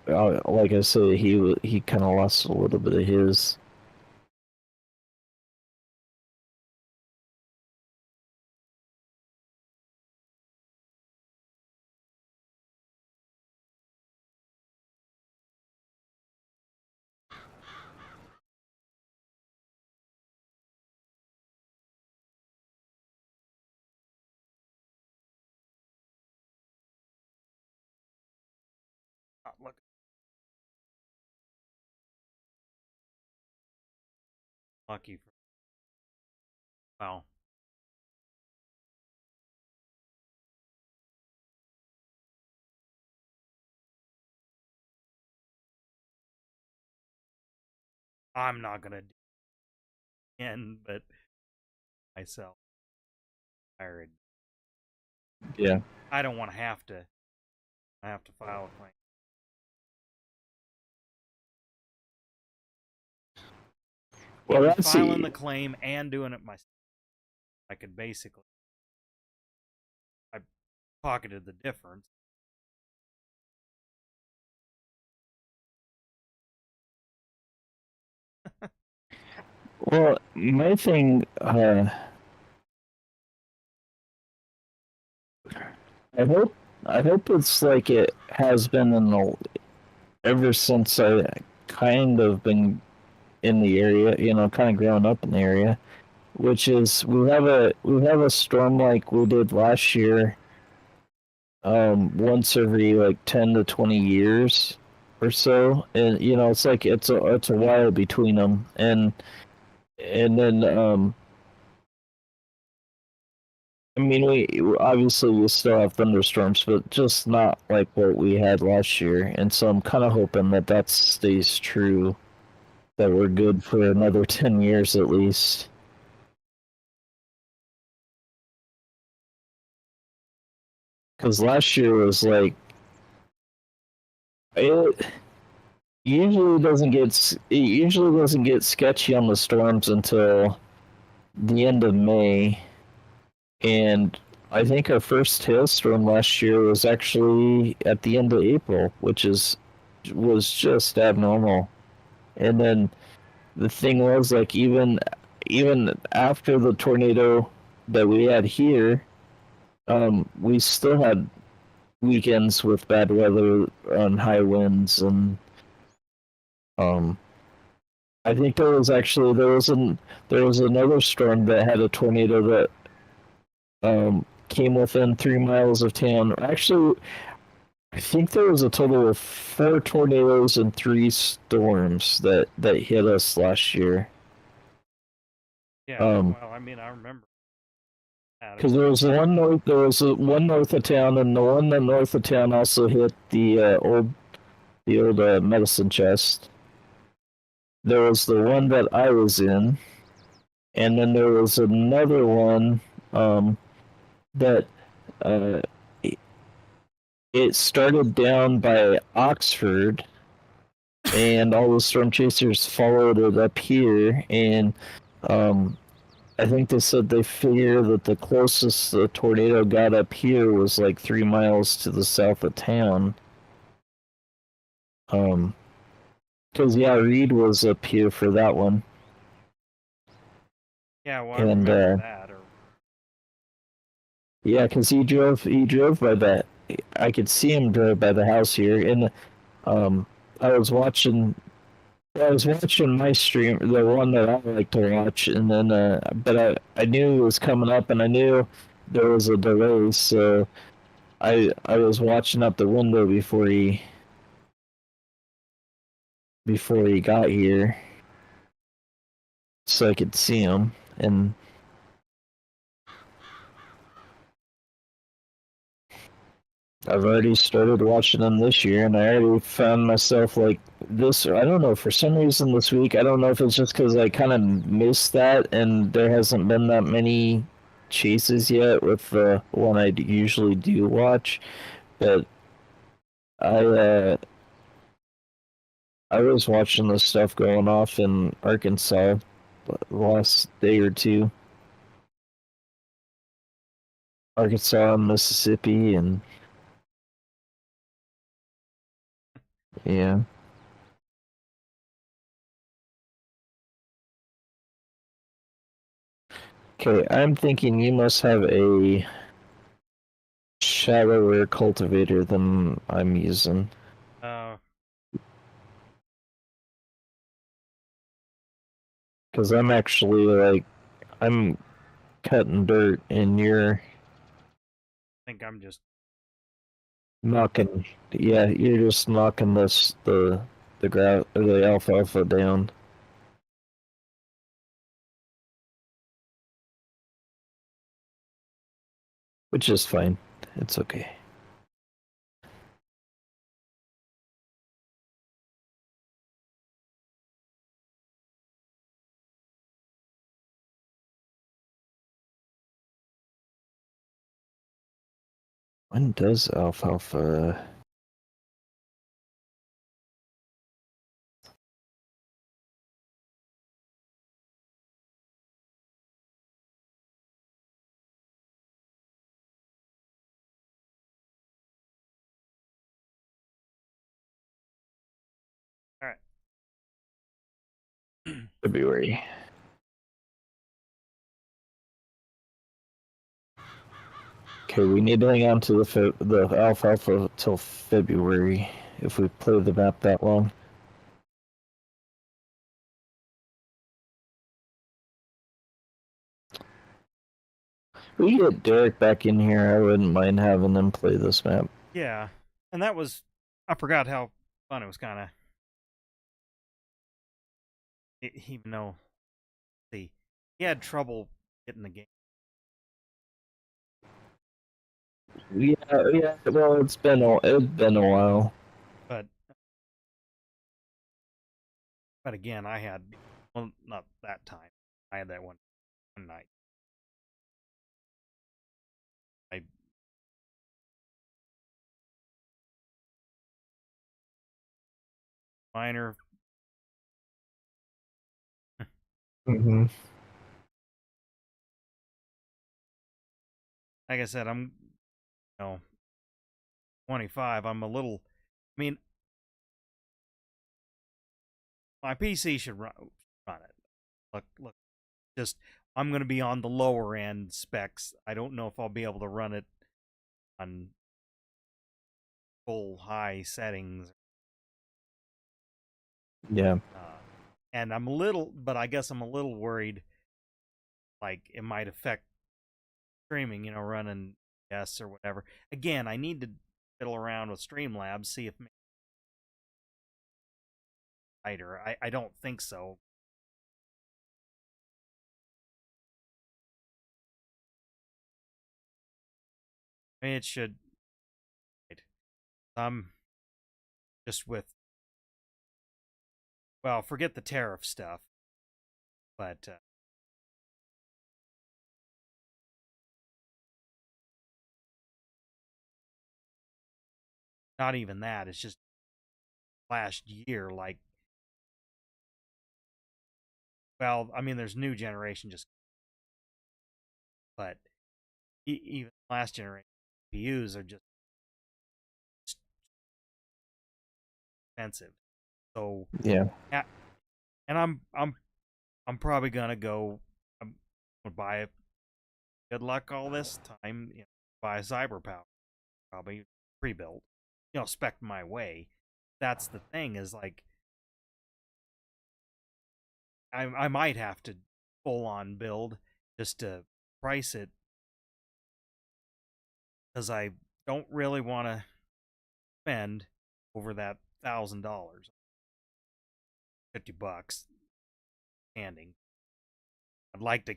Like I said, he kind of lost a little bit of his. Look. Lucky for. Wow. I'm not gonna do it again, but myself tired. Yeah. I don't want to have to. I have to file a claim. Well, that's filing the claim and doing it myself. I could basically. I pocketed the difference. Well, my thing. I hope it's like it has been in the ever since I kind of been in the area, kind of growing up in the area, which is we have a storm like we did last year, once every like 10 to 20 years or so, and it's like it's a while between them, and then I mean, we obviously we still have thunderstorms, but just not like what we had last year. And so I'm kind of hoping that stays true, that we're good for another 10 years at least. Because last year was like it usually doesn't get sketchy on the storms until the end of May, and I think our first hailstorm last year was actually at the end of April, which was just abnormal. And then the thing was, like, even after the tornado that we had here, we still had weekends with bad weather and high winds, and I think there was another storm that had a tornado that came within 3 miles of town. Actually, I think there was a total of 4 tornadoes and 3 storms that hit us last year. Yeah, well, I mean, I remember. Because there was one north of town, and the one north of town also hit the old medicine chest. There was the one that I was in, and then there was another one that it started down by Oxford, and all the storm chasers followed it up here, and I think they said they figure that the closest the tornado got up here was like 3 miles to the south of town. Because yeah, Reed was up here for that one, Yeah, well, I and remember that. Or yeah, because he drove by that. I could see him drive by the house here, and um, I was watching. I was watching my stream, the one that I like to watch, and then but I knew it was coming up, and I knew there was a delay, so I was watching out the window before he got here, so I could see him, and I've already started watching them this year, and I already found myself like this. I don't know, for some reason this week. I don't know if it's just because I kind of missed that, and there hasn't been that many chases yet with the one I usually do watch. But I uh, I was watching the stuff going off in Arkansas the last day or two. Arkansas and Mississippi, and yeah. Okay, I'm thinking you must have a shallower cultivator than I'm using. uh, Because I'm actually like, I'm cutting dirt and you're I think I'm just knocking, yeah, you're just knocking the alfalfa down. Which is fine. It's okay. When does alfalfa? all right. February. Okay, we need to hang on to the alfalfa till February if we play the map that long. We get Derek back in here. I wouldn't mind having him play this map. Yeah, and that was I forgot how fun it was. Kind of even though see he had trouble getting the game, Yeah, yeah. Well, it's been a while. but again, I had well not that time. I had that one night. I minor. Mm-hmm. Like I said, I'm 25. I'm a little. I mean, my PC should run it. Look. Just I'm going to be on the lower end specs. I don't know if I'll be able to run it on full high settings. Yeah. And I'm a little, but I guess I'm a little worried. Like it might affect streaming. Running yes or whatever. Again, I need to fiddle around with Streamlabs, see if maybe lighter. I don't think so. I mean, it should. I'm just with. Well, forget the tariff stuff, but not even that. It's just last year. Like, well, I mean, there's new generation just but even last generation CPUs are just expensive. So Yeah. and I'm probably gonna go. I'm gonna buy it. Good luck all this time. Buy a CyberPower, probably pre-built. Spec my way. That's the thing. Is like I might have to full on build just to price it, because I don't really want to spend over that $1,000, $50 standing. I'd like to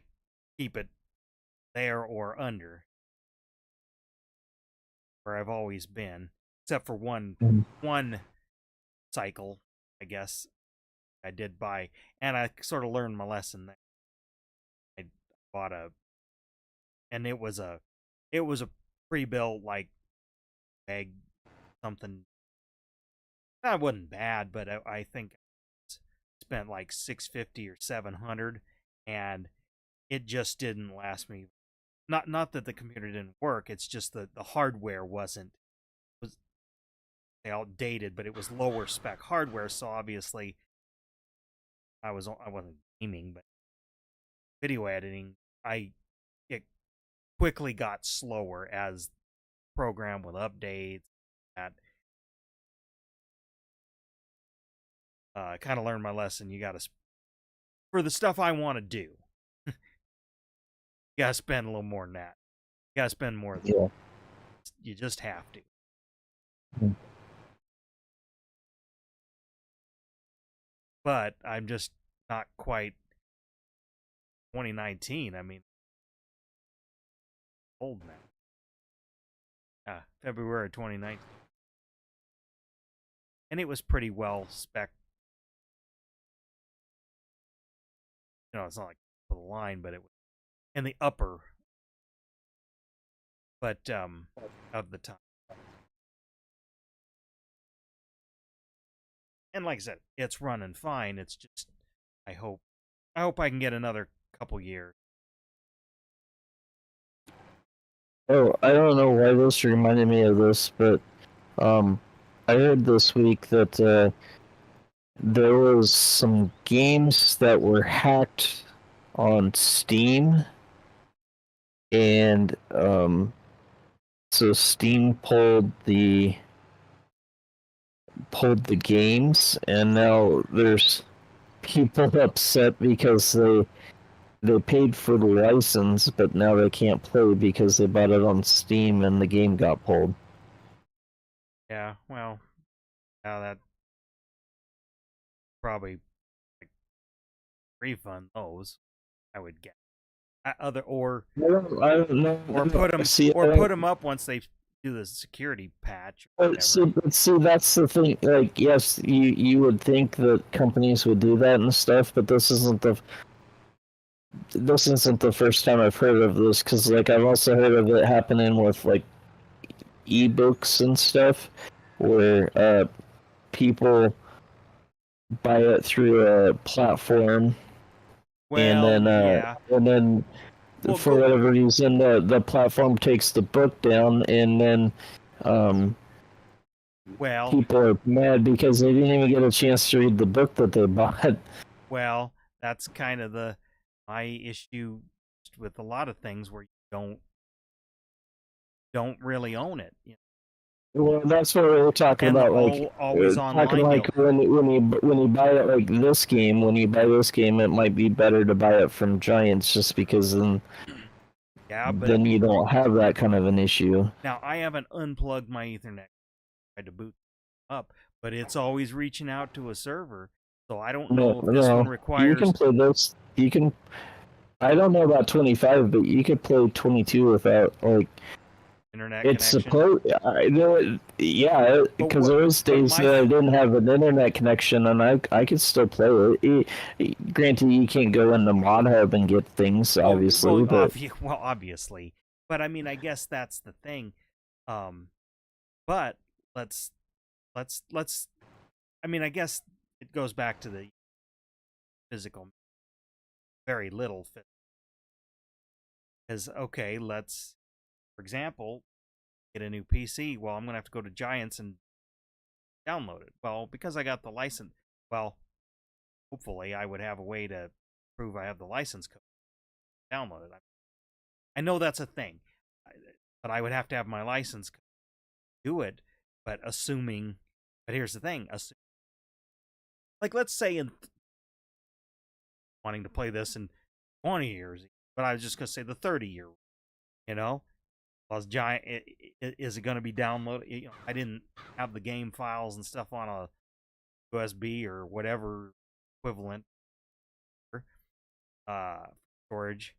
keep it there or under where I've always been, except for one cycle, I guess I did buy, and I sort of learned my lesson there. I bought and it was a pre-built like bag something. That wasn't bad, but I think I spent like 650 or 700, and it just didn't last me. Not that the computer didn't work, it's just the hardware was outdated, but it was lower spec hardware, so obviously I wasn't gaming, but video editing, it quickly got slower as the program with updates. That I kind of learned my lesson. You got to, for the stuff I want to do, you got to spend a little more than that. You got to spend more than that. You just have to. Mm. But I'm just not quite 2019. I mean, old now. February 2019. And it was pretty well spec. It's not like for the line, but it was in the upper, but of the time. And like I said, it's running fine. It's just I hope I can get another couple years. Oh, I don't know why this reminded me of this, but I heard this week that there was some games that were hacked on Steam, and so Steam pulled the games, and now there's people upset because they paid for the license, but now they can't play because they bought it on Steam and the game got pulled. Yeah, well, now that probably like, refund those, I would get. Or I don't know. or put them put them up once they do the security patch. Or whatever. See, that's the thing. Like, yes, you would think that companies would do that and stuff, but this isn't the first time I've heard of this. Because like I've also heard of it happening with like ebooks and stuff, where people buy it through a platform, Well, yeah. and then for whatever reason, the platform takes the book down, and then people are mad because they didn't even get a chance to read the book that they bought. Well, that's kind of my issue with a lot of things where you don't really own it. Well, that's what we were talking about. Like always online. Talking like when you buy it, like this game, when you buy this game, it might be better to buy it from Giants, just because then then you don't have that kind of an issue. Now I haven't unplugged my Ethernet, tried to boot up, but it's always reaching out to a server. So I don't know if this one requires. You can play this. You can. I don't know about 25, but you could play 22 without like internet it's connection. Yeah, because there was days that I didn't have an internet connection, and I could still play it. Granted, you can't go into Mod Hub and get things, obviously. Well, obviously, but I mean, I guess that's the thing. But let's. I mean, I guess it goes back to the physical. Very little fit. Because, okay, let's, for example, get a new PC. Well, I'm going to have to go to Giants and download it. Well, because I got the license, well, hopefully I would have a way to prove I have the license code. Download it. I know that's a thing, but I would have to have my license code to do it. But here's the thing, like let's say in wanting to play this in 20 years, but I was just gonna say the 30-year, you know, was giant. Is it gonna be downloaded? You know, I didn't have the game files and stuff on a USB or whatever equivalent storage.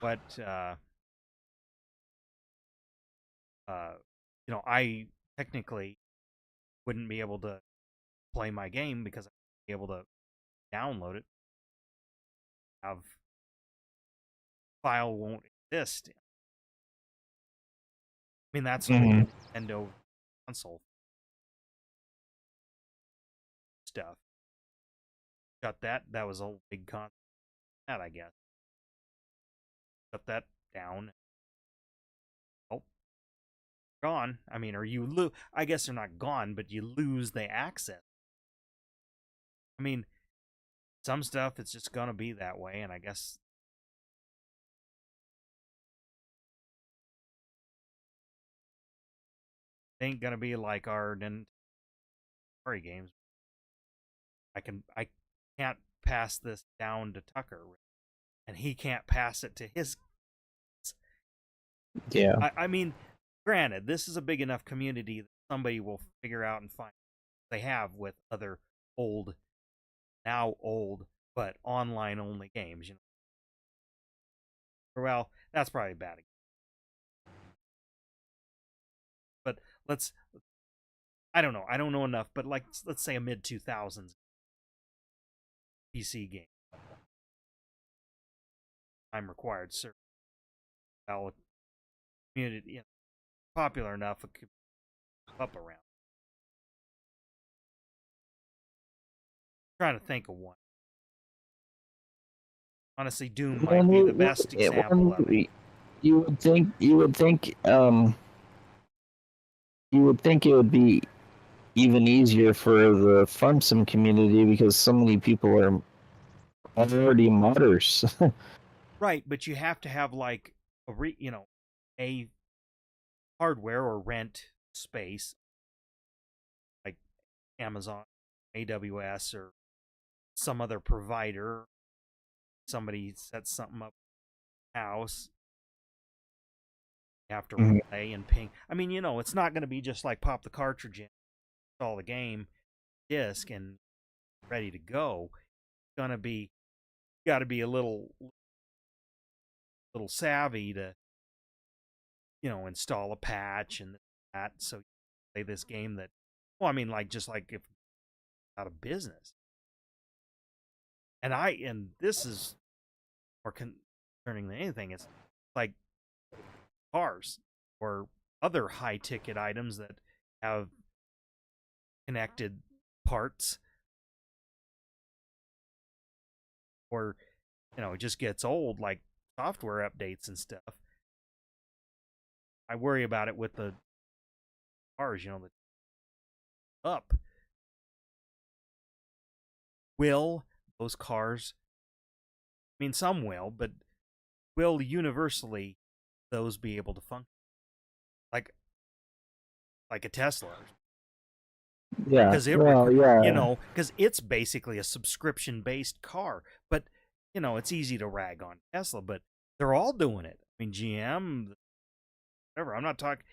But you know, I technically wouldn't be able to play my game because I wouldn't be able to download it. Have file won't exist. I mean, that's all Nintendo console stuff. Shut that. That was a big con. That I guess. Shut that down. Oh, gone. I mean, or you lose. I guess they're not gone, but you lose the access. I mean, some stuff it's just gonna be that way, and I guess it ain't gonna be like our Nintendo games. I can't pass this down to Tucker, and he can't pass it to his. Yeah. I mean, granted, this is a big enough community that somebody will figure out and find. They have with other now old, but online only games. You know, well, that's probably bad. But I don't know. I don't know enough, but like, let's say a mid 2000s PC game. Time required, sir. Well, community, you know, popular enough, it could up around. I'm trying to think of one. Honestly, Doom might be the best example of it. You would think you would think it would be even easier for the FunSim community because so many people are already modders. Right, but you have to have like a hardware or rent space like Amazon, AWS, or some other provider. Somebody sets something up in the house. You have to relay and ping. I mean, you know, it's not going to be just like pop the cartridge in, install the game disc, and ready to go. It's gonna be, got to be a little savvy to, you know, install a patch and that, so you play this game that, well, I mean, like just like if out of business. And this is more concerning than anything. It's like cars or other high ticket items that have connected parts, or you know, it just gets old, like software updates and stuff. I worry about it with the cars, you know, the up. Will those cars, I mean, some will, but will universally those be able to function like a Tesla? Yeah, because it you know, because it's basically a subscription based car. But you know, it's easy to rag on Tesla, but they're all doing it. I mean, GM, whatever. I'm not talking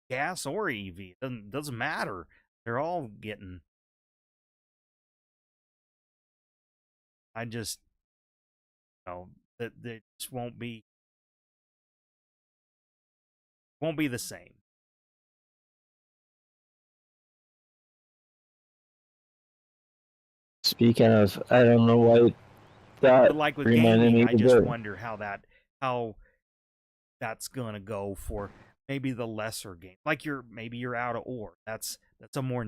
gas or EV. It doesn't matter. They're all getting. I just, you know, that just won't be the same. Speaking of, I don't know why that But like with reminded gaming, me I just of wonder how that's gonna go for maybe the lesser game. Like maybe you're out of ore. That's a more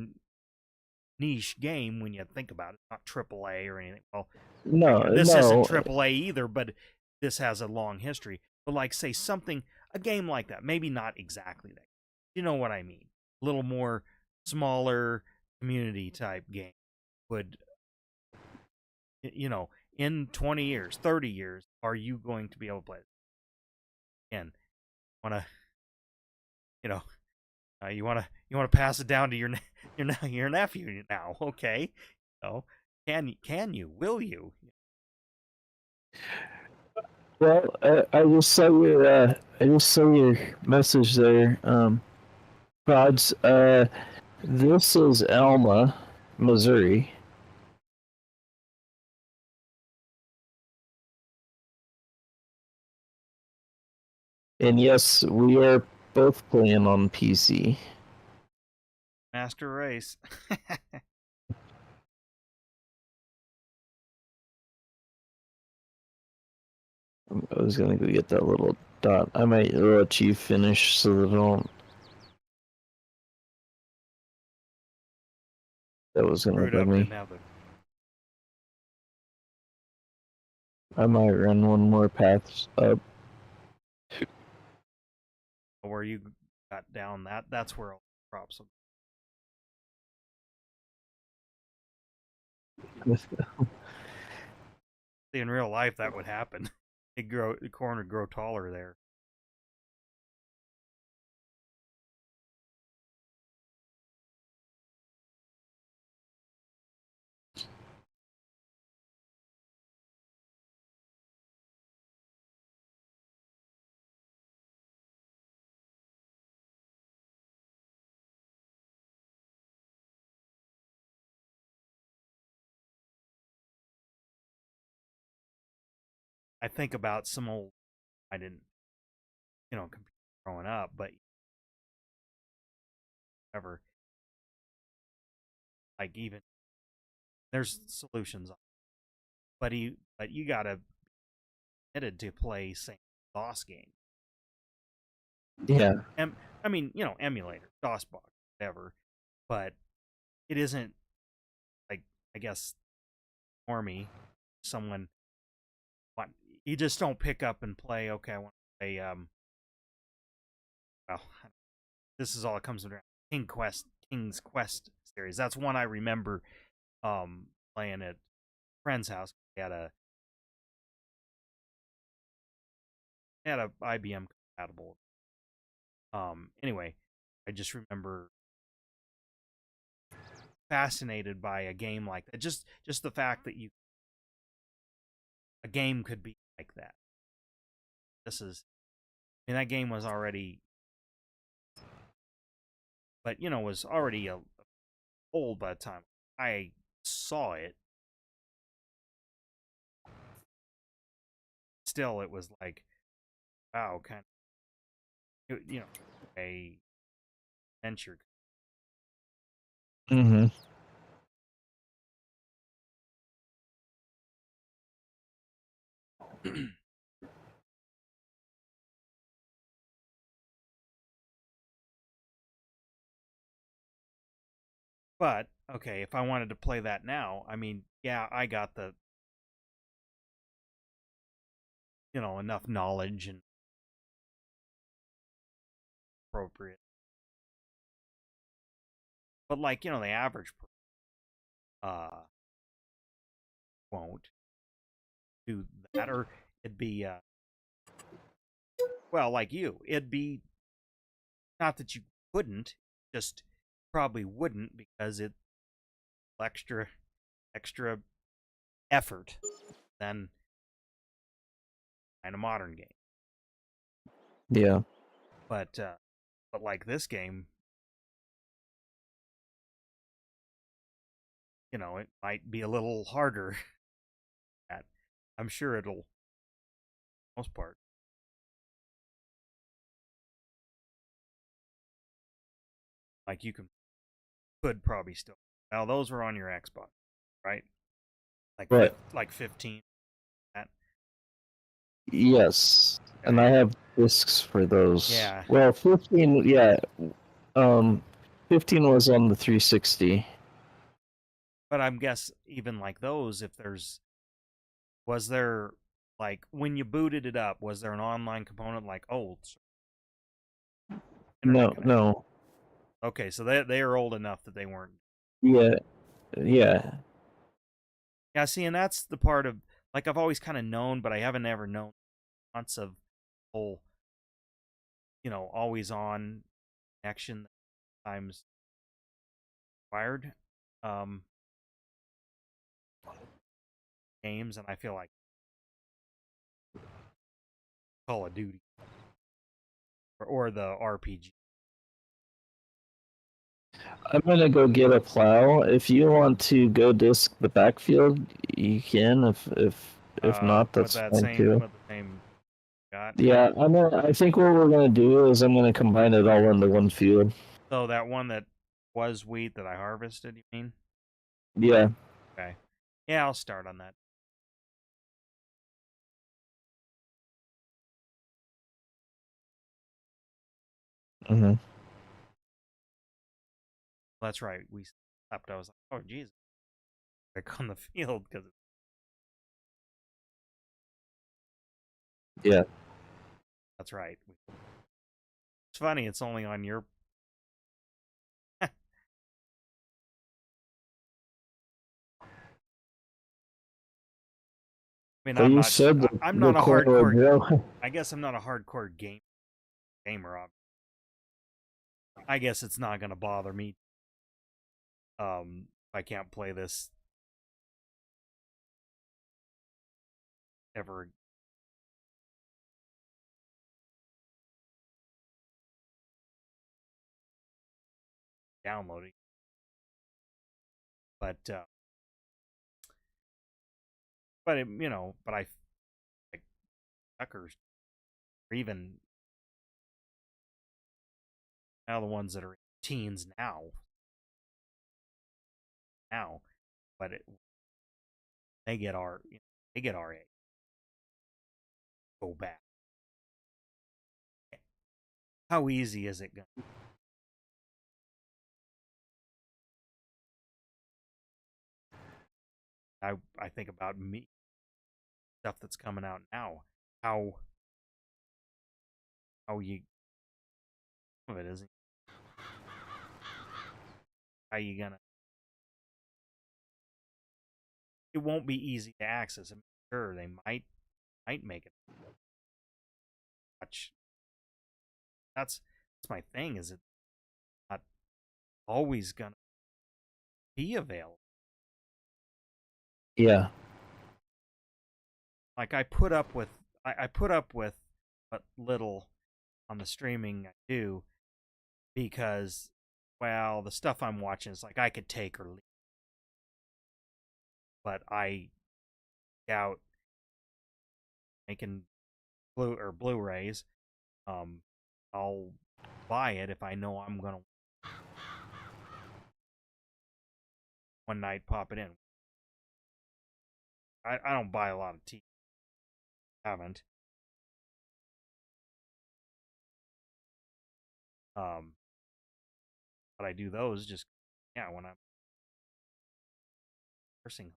niche game when you think about it. It's not AAA or anything. Well, No, this no. isn't AAA either, but this has a long history. But like, say a game like that, maybe not exactly that. You know what I mean? A little more smaller community type game would, in 20 years, 30 years, are you going to be able to play it? Again, want to, you want to pass it down to your nephew now, okay? So, can you? Will you? Well, I just saw your message there, Rods. This is Alma, Missouri. And yes, we are both playing on PC. Master Race. I was gonna go get that little dot. I might let you finish so that I don't. That was gonna bug me. I might run one more path up. Where you got down that's where all the crops will. In real life that would happen. The corn would grow taller there. I think about some old, I didn't, computer growing up, but ever, like, even there's solutions, but you gotta be committed to play same DOS game. Yeah. I mean, emulator, DOS box, whatever, but it isn't like, I guess, for me, someone. You just don't pick up and play. Okay, I want to play. Well, this is all it comes around. King's Quest series. That's one I remember playing at a friend's house. He had a IBM compatible. Anyway, I just remember fascinated by a game like that. Just the fact that a game could be like that. That game was already, but was already old by the time I saw it. Still, it was like, wow, kind of, a adventure. Mm-hmm. But okay, if I wanted to play that now, I mean, yeah, I got the enough knowledge and appropriate. But like, the average person won't do that, or it'd be well, like you, it'd be not that you couldn't, just probably wouldn't because it's extra effort than in a modern game. Yeah. But like this game, it might be a little harder. I'm sure it'll, most part. Like you could probably still. Now those were on your Xbox, right? Like Right. Like 15. That. Yes, Okay. and I have discs for those. Yeah. Well, 15. Yeah. 15 was on the 360. But I'm guess even like those, if was there like when you booted it up, was there an online component like internet No, connection? no. Okay, so they are old enough that they weren't. Yeah, yeah. Yeah, see, and that's the part of like I've always kind of known, but I haven't ever known lots of whole, always on connection times required games, and I feel like Call of Duty or the RPG. I'm gonna go get a plow. If you want to go disc the backfield, you can. If not, With that's fine too. the same got. Yeah, I think what we're gonna do is I'm gonna combine it all into one field. So that one that was wheat that I harvested, you mean? Yeah. Okay. Yeah, I'll start on that. Hmm. That's right. We slept. I was like, oh, Jesus. Back on the field because Yeah. that's right. It's funny. It's only on your. I mean, Well, you said I'm the not a corridor, hardcore. Joe. I guess I'm not a hardcore gamer. I guess it's not gonna bother me. I can't play this ever. Downloading, but but I like suckers, or even now the ones that are teens now, but they get they get our age. Go back. How easy is it going? I think about me stuff that's coming out now. How you some of it isn't. How you gonna? It won't be easy to access. I'm sure they might make it much. That's my thing. Is it not always gonna be available? Yeah. Like I put up with what little on the streaming I do because well the stuff I'm watching is like I could take or leave, but I doubt making Blu-rays. I'll buy it if I know I'm gonna one night pop it in. I don't buy a lot of TV. Haven't. Um, but I do those just yeah when I'm nursing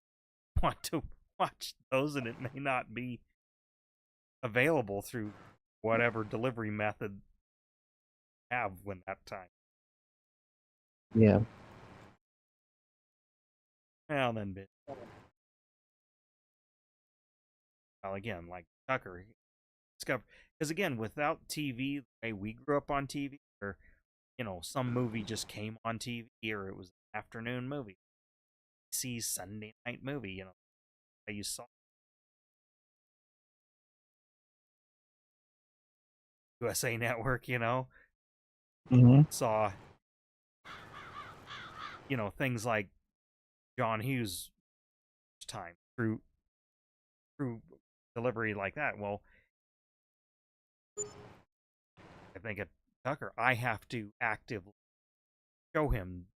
want to watch those and it may not be available through whatever delivery method I have when that time. Yeah. Well then, well again like Tucker discover because again without TV the way we grew up on TV or some movie just came on TV or it was an afternoon movie. See Sunday night movie, that you saw USA Network, Hmm. saw things like John Hughes time through delivery like that. Well, I think at Tucker, I have to actively show him.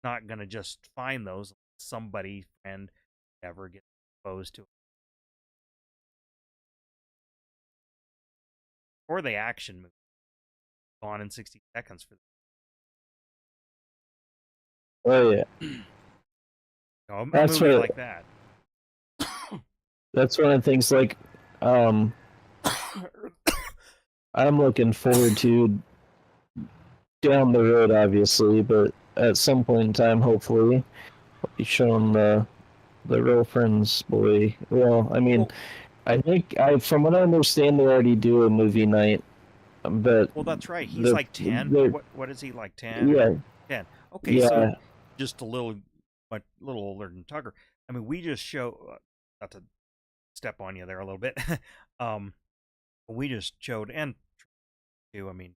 Not gonna just find those. Somebody friend ever get exposed to it. Or the action movie. Gone in 60 seconds for Oh yeah. A That's movie what like that. that's one of the things like um I'm looking forward to down the road, obviously, but at some point in time, hopefully, be shown the real friends boy. Well, I mean, Well, I think from what I understand, they already do a movie night, but well, that's right. He's the like 10. they're What is he, like 10 or yeah 10? Okay, so yeah just a little older than Tucker. I mean, we just show not to step on you there a little bit. um, we just showed and too. I mean,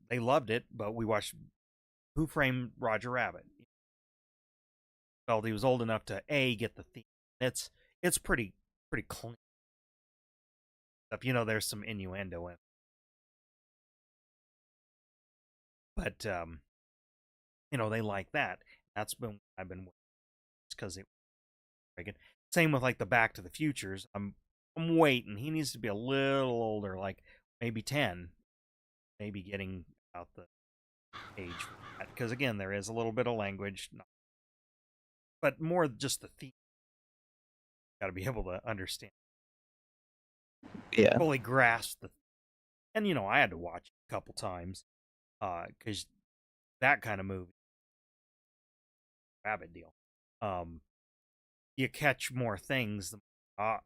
they loved it, but we watched Who Framed Roger Rabbit. Felt he was old enough to get the theme. It's pretty clean stuff. There's some innuendo in it, but they like that. That's been I've been because it Reagan. Same with like the Back to the Futures. I'm waiting. He needs to be a little older, like maybe 10, maybe getting out the age for that. Because again, there is a little bit of language, but more just the theme. Got to be able to understand, yeah fully grasp the. And I had to watch it a couple times, because that kind of movie, rabbit deal, um, you catch more things. Watch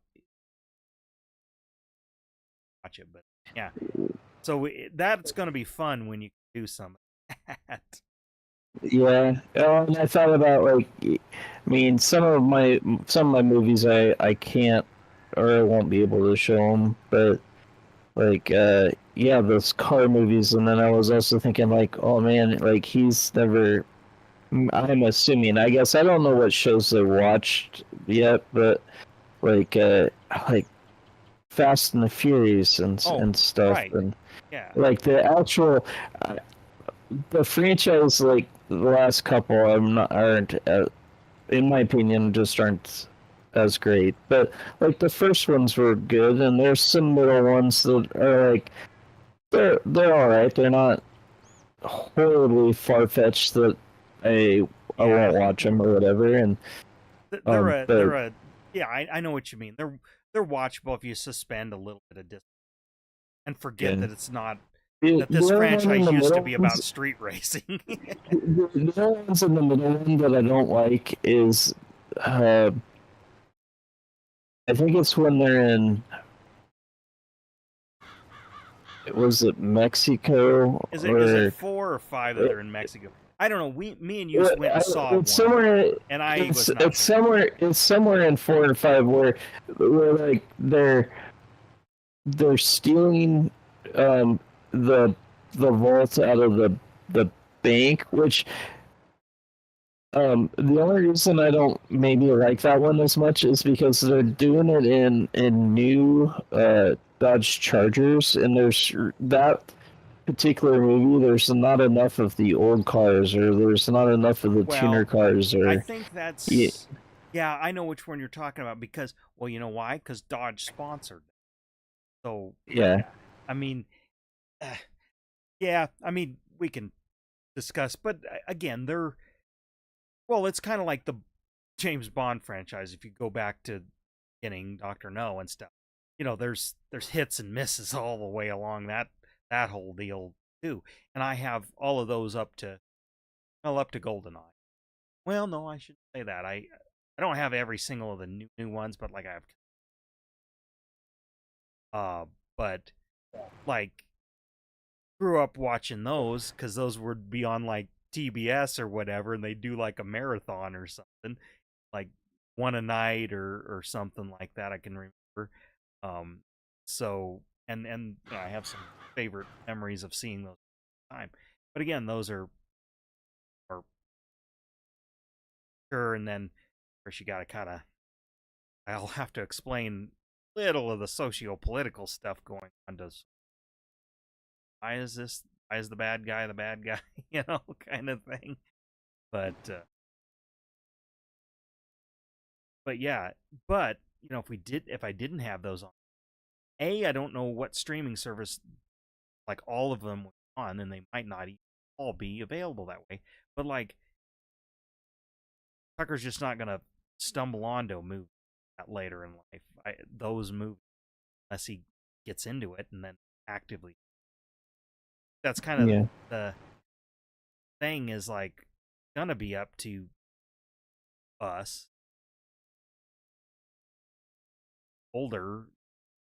it, but yeah. So that's gonna be fun when you do some of that. yeah. And I thought about like, I mean, some of my movies I can't or I won't be able to show them, but like yeah, those car movies, and then I was also thinking like, oh man, like he's never. I'm assuming. I guess I don't know what shows they watched yet, but like like Fast and the Furious Oh, and stuff, right. and Yeah. like the actual the franchise, like the last couple, aren't in my opinion just aren't as great. But like the first ones were good, and there's some middle ones that are like they're all right. They're not horribly far fetched that I Yeah. won't watch them or whatever. And but They're a yeah, I know what you mean. They're watchable if you suspend a little bit of distance and forget yeah, that it's not that the this other one in franchise the used to middle be about ones, street racing. the other ones in the middle one that I don't like is, uh, I think it's when they're in, was it Mexico Is it or 4 or 5 that they're in Mexico? I don't know. Me and you went and saw it's one, somewhere. and I was not It's a fan. somewhere. It's somewhere in 4 or 5 where like they're stealing the vault out of the bank, which the only reason I don't maybe like that one as much is because they're doing it in new Dodge Chargers, and there's that particular movie. There's not enough of the old cars, or there's not enough of the tuner Well, cars, I or think yeah, yeah, I know which one you're talking about because, well, you know why? Because Dodge sponsored them. So, yeah, I mean, uh, yeah, I mean, we can discuss, but again, well, it's kind of like the James Bond franchise. If you go back to beginning, Doctor No and stuff, there's hits and misses all the way along that whole deal too. And I have all of those up to GoldenEye. Well, no, I shouldn't say that. I don't have every single of the new ones, but like I have but like grew up watching those because those would be on like TBS or whatever, and they do like a marathon or something, like one a night or something like that. I can remember. Um, so I have some favorite memories of seeing those time. But again, those are sure, and then of course you got to kind of. I'll have to explain little of the socio-political stuff going on. Why is this? Why is the bad guy the bad guy? Kind of thing. But but yeah, but if I didn't have those on, I don't know what streaming service like all of them were on, and they might not all be available that way. But like Tucker's just not gonna stumble onto a movie that later in life. Those movies, unless he gets into it and then actively. That's kind of Yeah. the thing, is like gonna be up to us older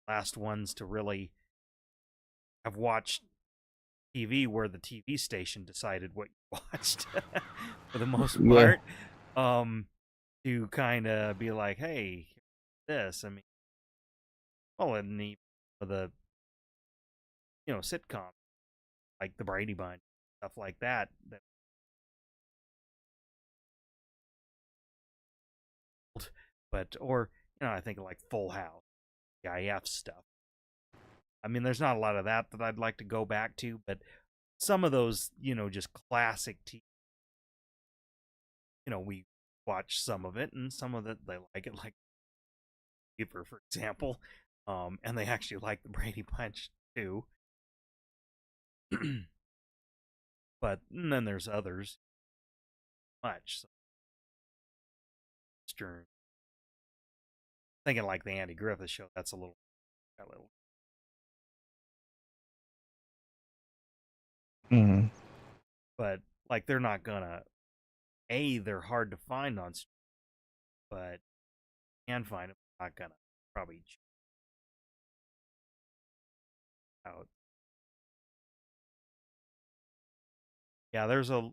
last ones to really have watched TV where the TV station decided what you watched for the most Yeah. part. To kind of be like, hey, this. I mean, well, and even for the sitcom like the Brady Bunch, stuff like that. But or I think like Full House, the IF stuff. I mean, there's not a lot of that I'd like to go back to, but some of those, just classic TV. We watch some of it, and some of it they like it, like Keeper, for example. And they actually like the Brady Bunch too. But then there's others. Much. So, Stern. Thinking like the Andy Griffith Show. That's a little. Mm-hmm. But like they're not gonna. They're hard to find on, but you can find them. Not gonna probably out. Yeah, there's a.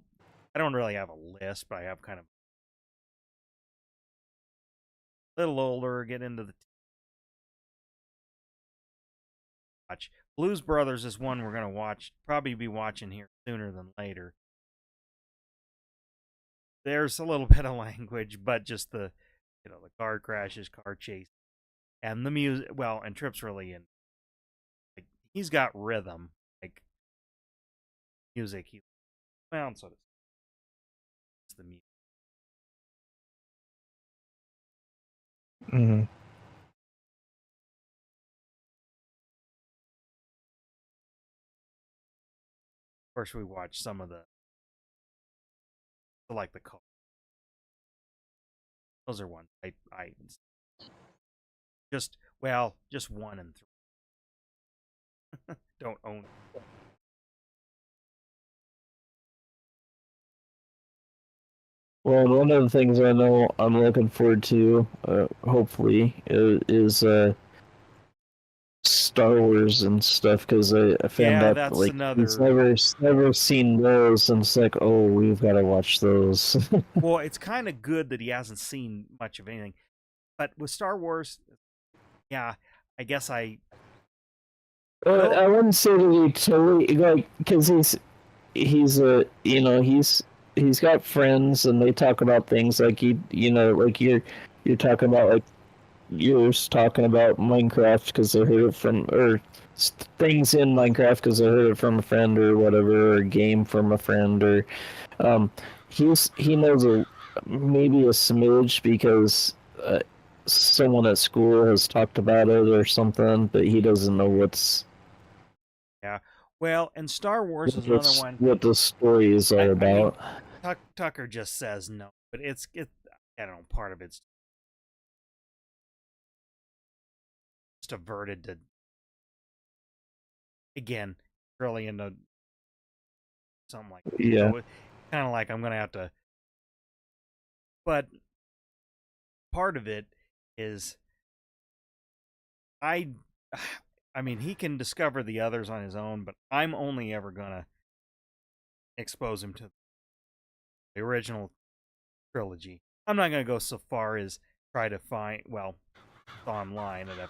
I don't really have a list, but I have kind of a little older. Get into the watch. Blues Brothers is one we're gonna watch. Probably be watching here sooner than later. There's a little bit of language, but just the the car crashes, car chase, and the music. Well, and Tripp's really in. Like he's got rhythm, like music. So it's the music. Mm-hmm. Of course, we watch some of the like the car. Those are ones I just just 1 and 3. Don't own it. Well, one of the things I know I'm looking forward to, hopefully, is Star Wars and stuff, because I found Yeah, out that's like he's another. never seen those, and it's like, oh, we've got to watch those. Well, it's kind of good that he hasn't seen much of anything, but with Star Wars, yeah, I guess I will. I wouldn't say that he totally like, because he's a he's got friends and they talk about things like like you're talking about like you're talking about Minecraft because I heard it from or things in Minecraft because I heard it from a friend or whatever, or a game from a friend, or um he knows maybe a smidge because someone at school has talked about it or something, but he doesn't know Yeah, well, and Star Wars is another one. what the story is all I mean, about. Tucker just says no, but it's I don't know. Part of it's just averted to again really into something like that. Yeah. So kind of like I'm gonna have to. But part of it is I. I mean, he can discover the others on his own, but I'm only ever gonna expose him to the original trilogy. I'm not gonna go so far as try to find online and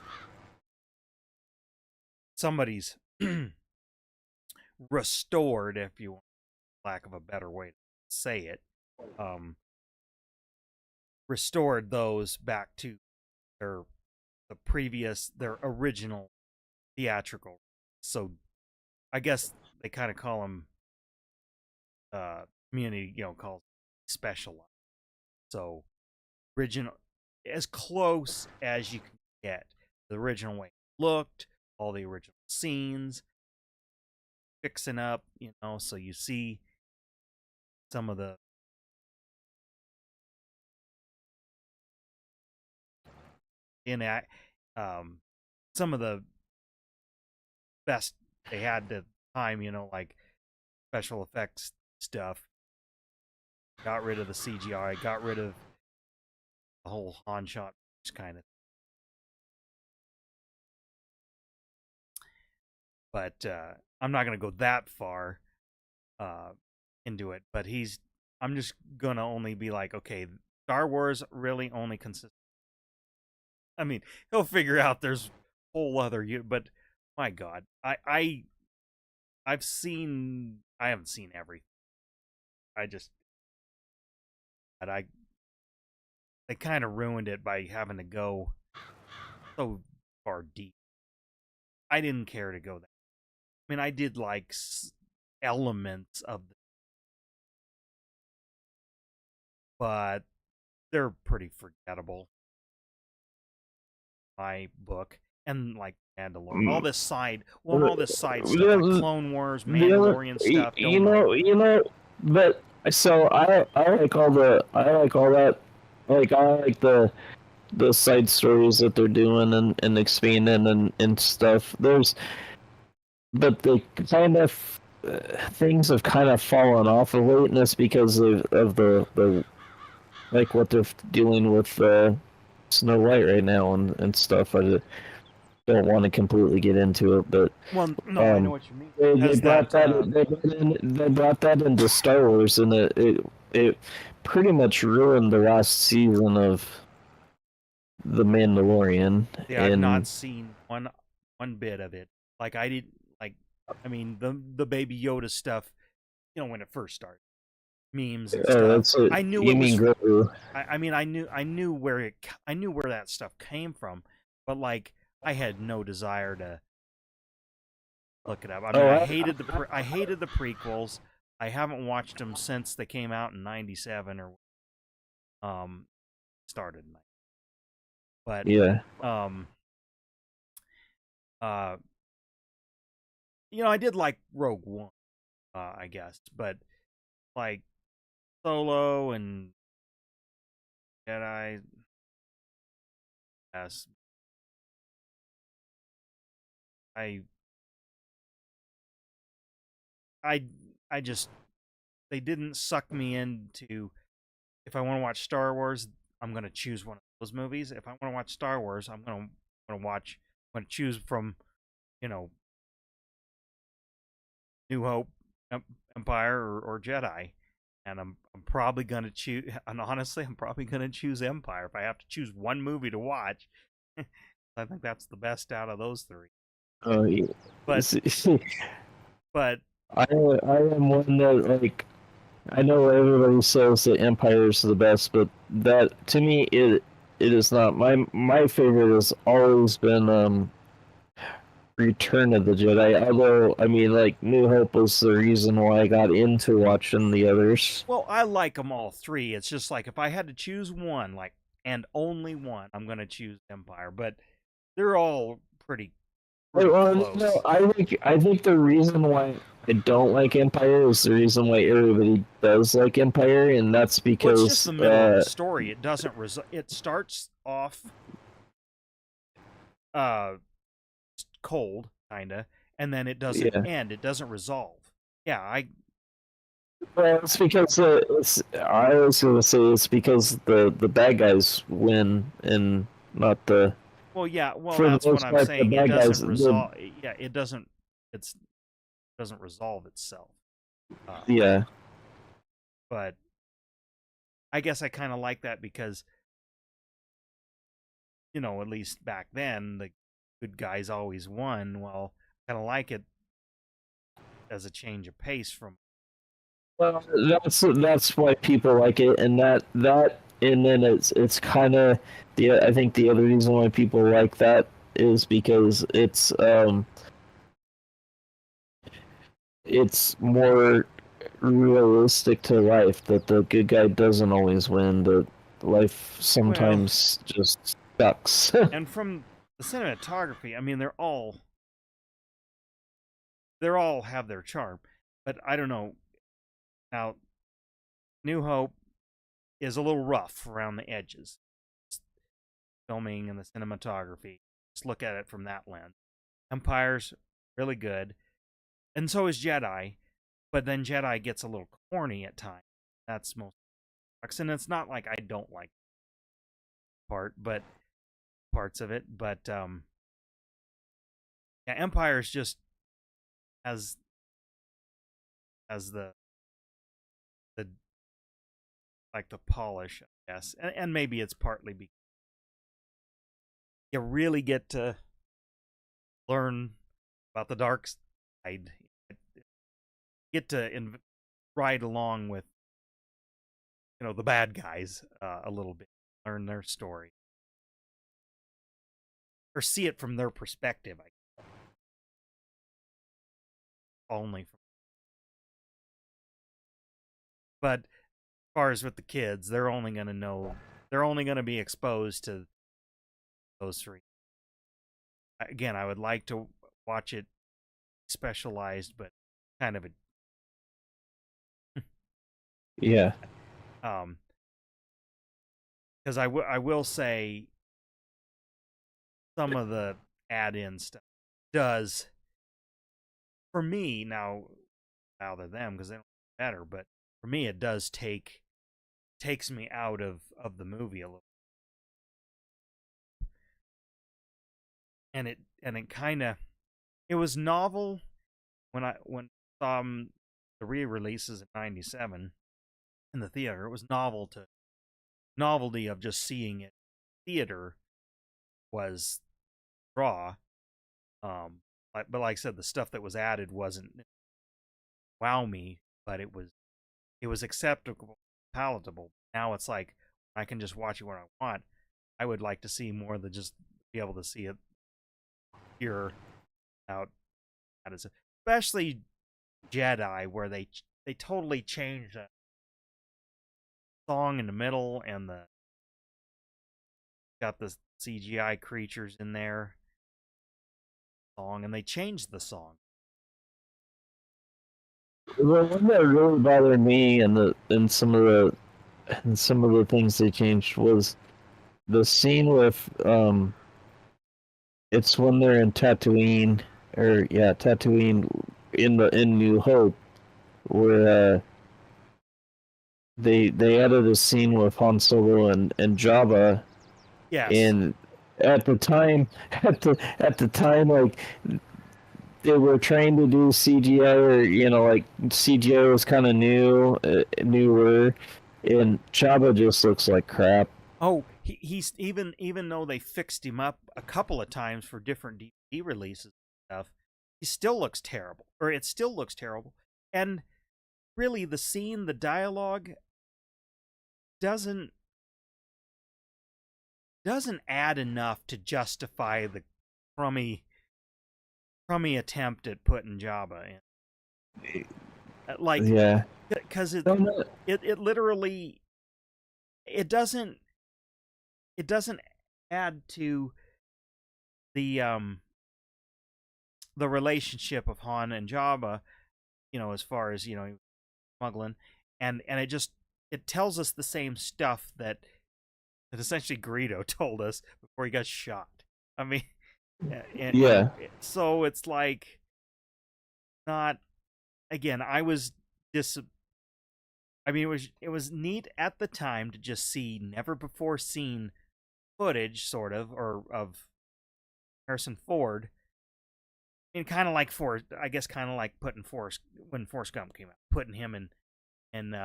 somebody's restored, if you want, lack of a better way to say it, restored those back to their their original theatrical. So I guess they kind of call them community, calls specialized. So original, as close as you can get the original way it looked, all the original scenes, fixing up, so you see some of the enact some of the best they had at the time, like special effects stuff. Got rid of the CGI, got rid of the whole Han shot kind of. But I'm not gonna go that far into it. But I'm just gonna only be like, okay, Star Wars really only consists. I mean, he'll figure out there's whole other, but my God, I haven't seen everything. But they kind of ruined it by having to go so far deep. I didn't care to go there. I mean, I did like elements of the, but they're pretty forgettable. My book. And like Mandalorian, all this side stuff, like Clone Wars, Mandalorian stuff. But so I like all that. Like I like the side stories that they're doing and expanding and stuff. But the kind of things have kind of fallen off of late, and that's because of the like what they're dealing with Snow White right now and stuff. I don't want to completely get into it, but I know what you mean. they brought that into Star Wars, and it pretty much ruined the last season of The Mandalorian. Yeah, I've not seen one bit of it. Like I did, I mean the Baby Yoda stuff. When it first started, memes and stuff. I knew it was. I mean, I knew where that stuff came from, but like I had no desire to look it up. I mean, I hated the prequels. I haven't watched them since they came out in '97 or started. But yeah, I did like Rogue One, I guess, but like Solo and Jedi, yes, I just they didn't suck me into. If I want to watch Star Wars, I'm gonna choose one of those movies. If I want to watch Star Wars, I'm gonna choose from, New Hope, Empire, or Jedi. And I'm probably gonna choose. And honestly, I'm probably gonna choose Empire if I have to choose one movie to watch. I think that's the best out of those three. yeah. But I am one that like. I know everybody says that Empire is the best, but that to me it is not. My favorite has always been Return of the Jedi. Although I mean, like New Hope was the reason why I got into watching the others. Well, I like them all three. It's just like if I had to choose one, and only one, I'm gonna choose Empire. But they're all pretty close. No, I think the reason why I don't like Empire is the reason why everybody does like Empire, and that's because it's just the middle of the story. It doesn't it starts off cold, kinda, and then it doesn't end. It doesn't resolve. Yeah, Well, it's because I was gonna say it's because the bad guys win and not the. Well, yeah. Well, that's what I'm saying. It doesn't resolve. Yeah, it doesn't. It doesn't resolve itself. Yeah. But I guess I kind of like that because, at least back then, the good guys always won. Well, I kind of like it as a change of pace from. Well, that's why people like it, and and then it's kind of I think the other reason why people like that is because it's more realistic to life that the good guy doesn't always win. That life sometimes just sucks. And from the cinematography, I mean, they're all have their charm, but I don't know. Now, New Hope is a little rough around the edges. filming and the cinematography. Just look at it from that lens. Empire's really good, and so is Jedi. But then Jedi gets a little corny at times. That's most. And it's not like I don't like parts of it, but yeah, Empire's just as the like the polish, I guess, and maybe it's partly because you really get to learn about the dark side. Get to ride along with the bad guys a little bit, learn their story, or see it from their perspective. Only from, but as far as with the kids, they're only going to be exposed to those three. Again, I would like to watch it specialized, but kind of a yeah. Because I will say some of the add-in stuff does, for me, now bother them because they don't know better, but for me it does takes me out of the movie a little. And it kind of, it was novel when I saw the re-releases in '97 in the theater. It was novelty of just seeing it. Theater was draw, but like I said, the stuff that was added wasn't wow me, but it was acceptable, palatable. Now it's like I can just watch it when I want. I would like to see more than just be able to see it here out, especially Jedi, where they totally changed the song in the middle, and got the CGI creatures in there song, and they changed the song. The one that really bothered me and some of the things they changed was the scene with it's when they're in Tatooine, Tatooine in New Hope, where they added a scene with Han Solo and Jabba. Yes. And at the time, like they were trying to do CGI, or like CGI was kind of newer, and Jabba just looks like crap. Oh, he's even though they fixed him up a couple of times for different DVD releases and stuff, he still looks terrible, or it still looks terrible. And really, the dialogue doesn't add enough to justify the crummy attempt at putting Jabba in. Like, yeah, because it literally, it doesn't add to the relationship of Han and Jabba, as far as smuggling, and it tells us the same stuff that essentially Greedo told us before he got shot. I mean, yeah. So it's like, not, again, I mean, it was neat at the time to just see never before seen footage, sort of, or of Harrison Ford. And kind of like putting when Forrest Gump came out, putting him in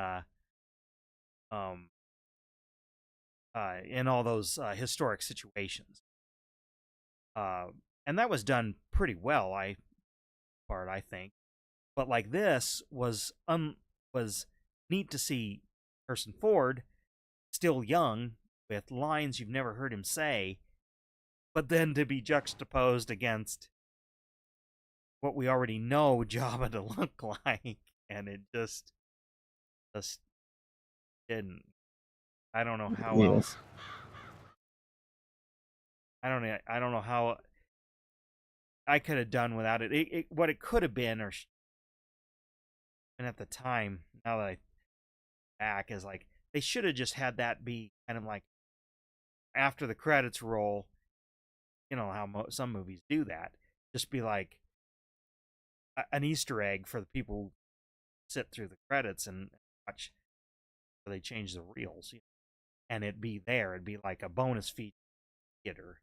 all those historic situations. And that was done pretty well, I think. But like this was neat to see Harrison Ford, still young, with lines you've never heard him say, but then to be juxtaposed against what we already know Jabba to look like, and it just didn't. I don't know how else. I don't know how I could have done without it. What it could have been, and at the time, now that I back, is like they should have just had that be kind of like after the credits roll, you know how some movies do that. Just be like an Easter egg for the people who sit through the credits and watch where they change the reels, you know, and it'd be there. It'd be like a bonus feature theater.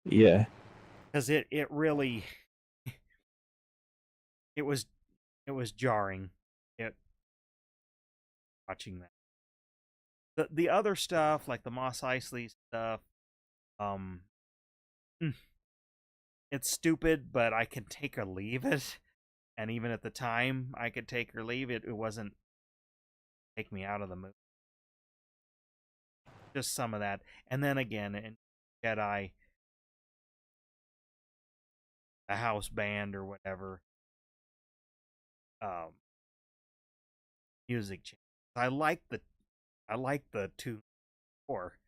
Yeah. Because it really it was jarring. It watching that. The other stuff like the Mos Eisley stuff, it's stupid, but I can take or leave it. And even at the time, I could take or leave it. It wasn't take me out of the movie. Just some of that, and then again in Jedi, a house band or whatever, music change. I like the tune score,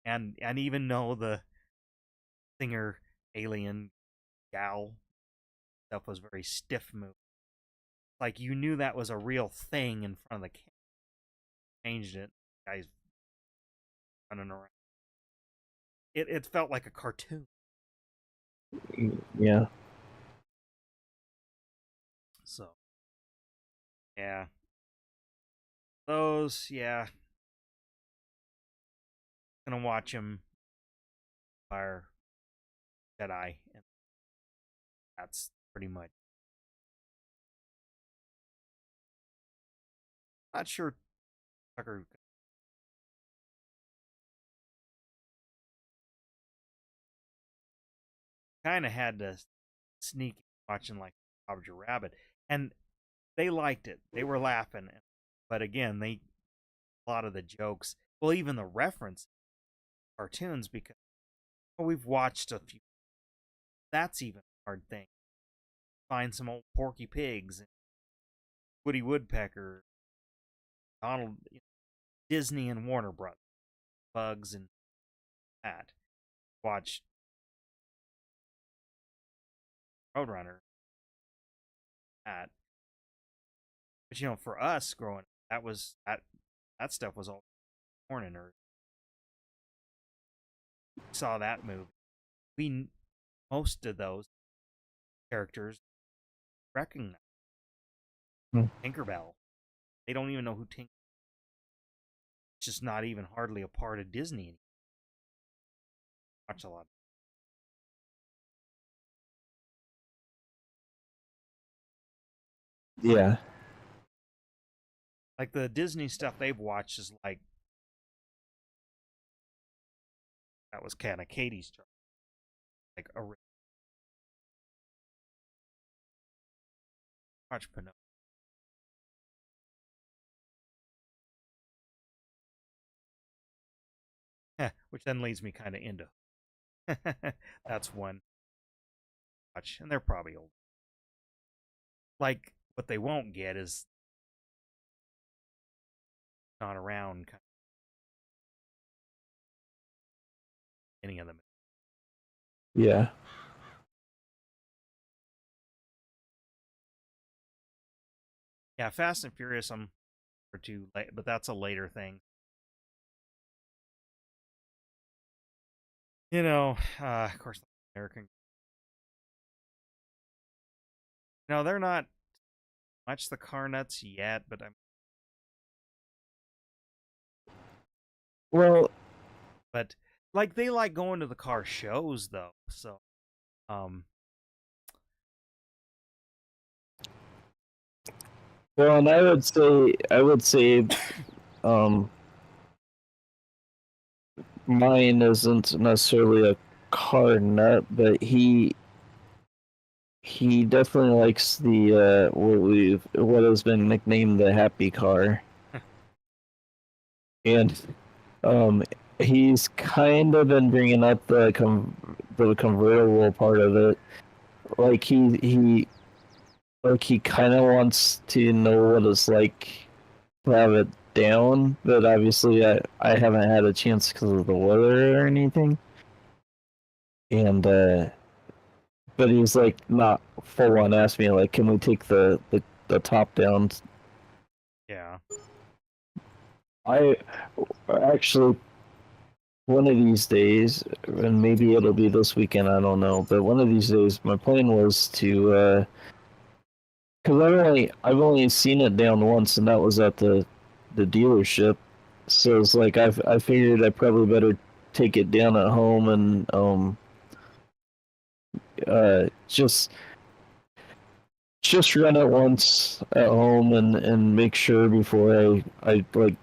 and even though the singer alien gal stuff was very stiff move, like you knew that was a real thing in front of the camera. Changed it, guys running around. It felt like a cartoon. Yeah. So, yeah. Those, yeah. Gonna watch them Fire Jedi, and that's pretty much. Not sure Tucker kind of had to sneak watching like Roger Rabbit, and they liked it. They were laughing, but again, a lot of the jokes, well, even the reference cartoons, because we've watched a few. That's even a hard thing. Find some old Porky Pigs, and Woody Woodpecker, Donald, Disney and Warner Brothers, Bugs, and that. Watch Roadrunner. That, but for us growing up, that stuff was all morning or saw that movie. We most of those characters recognize Tinkerbell. They don't even know who Tinkerbell. It's just not even hardly a part of Disney anymore. Watch a lot. Yeah. Like the Disney stuff they've watched is like that was kind of Katie's turn. Like a watch Pinocchio. Which then leads me kind of into. That's one watch, and they're probably old. Like what they won't get is not around kind of any of them. Yeah. Yeah, Fast and Furious. I'm or too late, but that's a later thing. Of course, American. No, they're not much the car nuts yet, but I'm. Well, But like they like going to the car shows though, so well, and I would say, um, mine isn't necessarily a car nut, but he definitely likes the what has been nicknamed the happy car, and um, he's kind of been bringing up the convertible part of it, like he kind of wants to know what it's like to have it down, but obviously I haven't had a chance because of the weather or anything. And but he's like not full on asked me like, can we take the top down? yeah. I actually one of these days, and maybe it'll be this weekend. I don't know, but one of these days, my plan was to because I've only seen it down once, and that was at the dealership. So it's like I figured I probably better take it down at home and just run it once at home and make sure before I like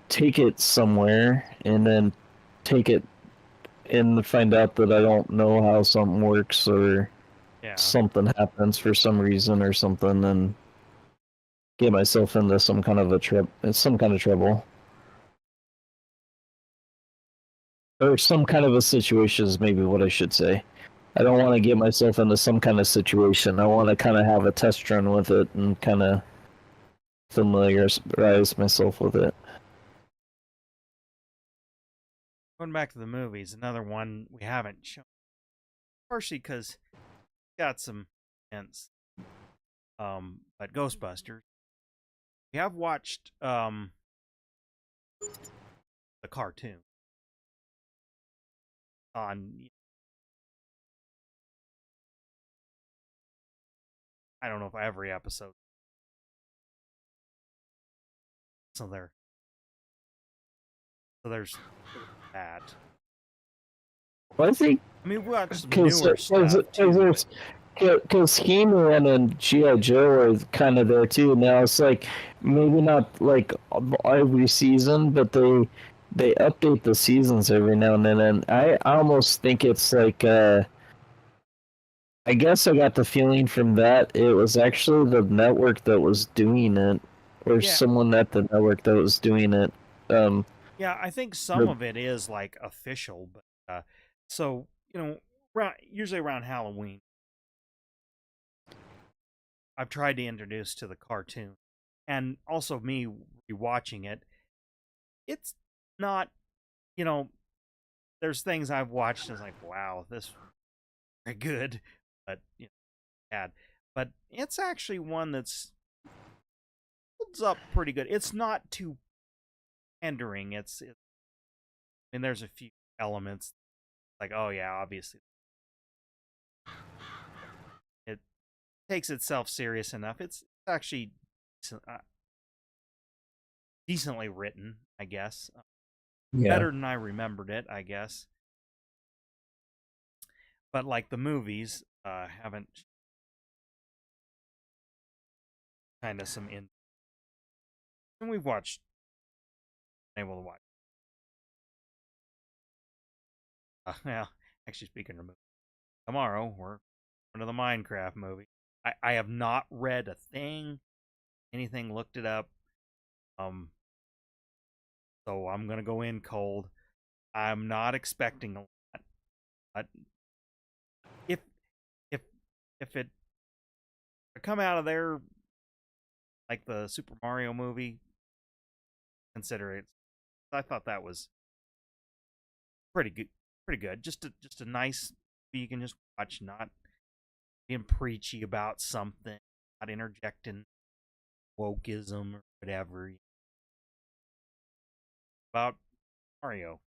take it somewhere and then take it and find out that I don't know how something works or Yeah. something happens for some reason or something and get myself into some kind of trouble. Or some kind of a situation is maybe what I should say. I don't want to get myself into some kind of situation. I want to kind of have a test run with it and kind of familiarize myself with it. Going back to the movies, another one we haven't shown, partially because it's got some hints. But Ghostbusters, we have watched the cartoon on. I don't know if every episode. So there. So there's that. Well, I think I mean, we watched some because newer stuff too. there's because He-Man and GI Joe are kind of there too. Now it's like maybe not like every season, but they update the seasons every now and then, and I almost think it's like I guess I got the feeling from that it was actually the network that was doing it, or Yeah, someone at the network that was doing it. Um, yeah. I think some the, of it is like official, but so usually around Halloween, I've tried to introduce to the cartoon, and also me rewatching it. It's not, you know, there's things I've watched and it's like, wow, this is very good, but bad. But it's actually one that's holds up pretty good. It's not too pandering. I mean, there's a few elements like, oh yeah, obviously, it takes itself serious enough. It's actually decently written, I guess. yeah. Better than I remembered it, I guess. But like the movies, haven't kind of some in, and we've watched, able to watch. Well, actually, speaking of movies, tomorrow we're going to the Minecraft movie. I have not read a thing, anything, looked it up. Um, so I'm gonna go in cold. I'm not expecting a lot, but if if if it come out of there like the Super Mario movie, consider it. I thought that was pretty good, pretty good. Just a nice movie you can just watch, not being preachy about something, not interjecting wokeism or whatever about Mario.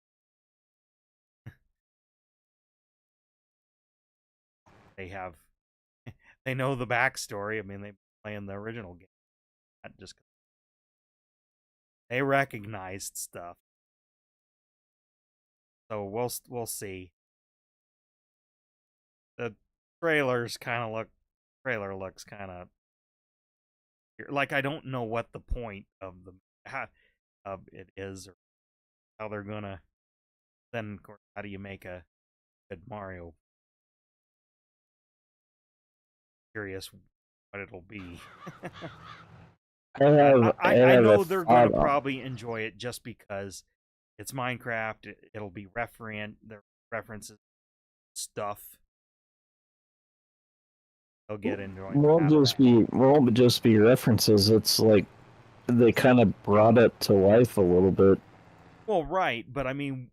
They have they know the backstory. I mean, they playing the original game, not just they recognized stuff. So we'll see. The trailers kind of look trailer looks kind of like I don't know what the point of of it is or how they're gonna. Then of course, how do you make a good Mario? Curious what it'll be. I I have a know they're gonna thought on. probably enjoy it just because it's Minecraft. It'll be their references stuff. They'll get enjoyment out of that. Won't just be references. It's like they kind of brought it to life a little bit. Well, right, but I mean,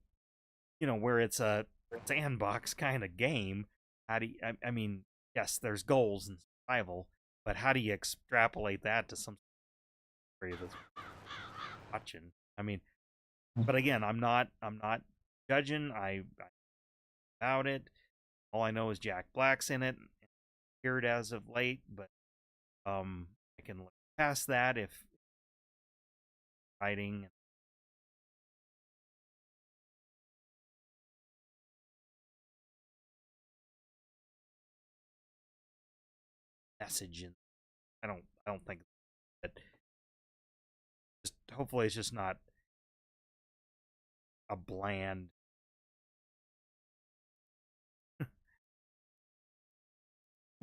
where it's a sandbox kind of game. How do you, I mean, yes, there's goals and survival, but how do you extrapolate that to some story that's watching? I mean, but again, I'm not judging. I about it. All I know is Jack Black's in it. Appeared as of late, but I can look past that if writing. Message, and I don't think that. Just hopefully it's just not a bland.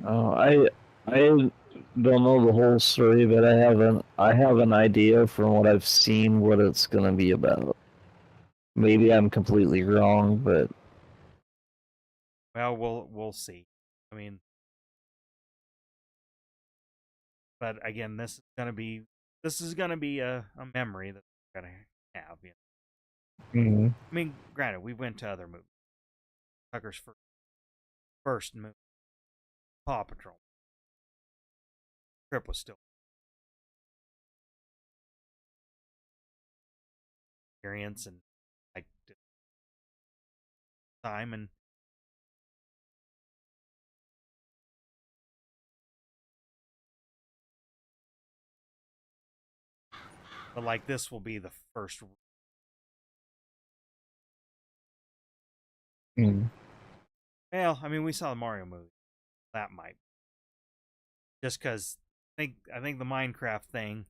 Oh, I don't know the whole story, but I have an idea from what I've seen what it's gonna be about. Maybe I'm completely wrong, but Well, we'll see. I mean, but again, this is gonna be a memory that we're gonna have. You know? Mhm. I mean, granted, we went to other movies. Tucker's first movie, Paw Patrol. Trip was still experience and like time and but like this will be the first. Mhm. Well, I mean, we saw the Mario movie. That might just because I think the Minecraft thing.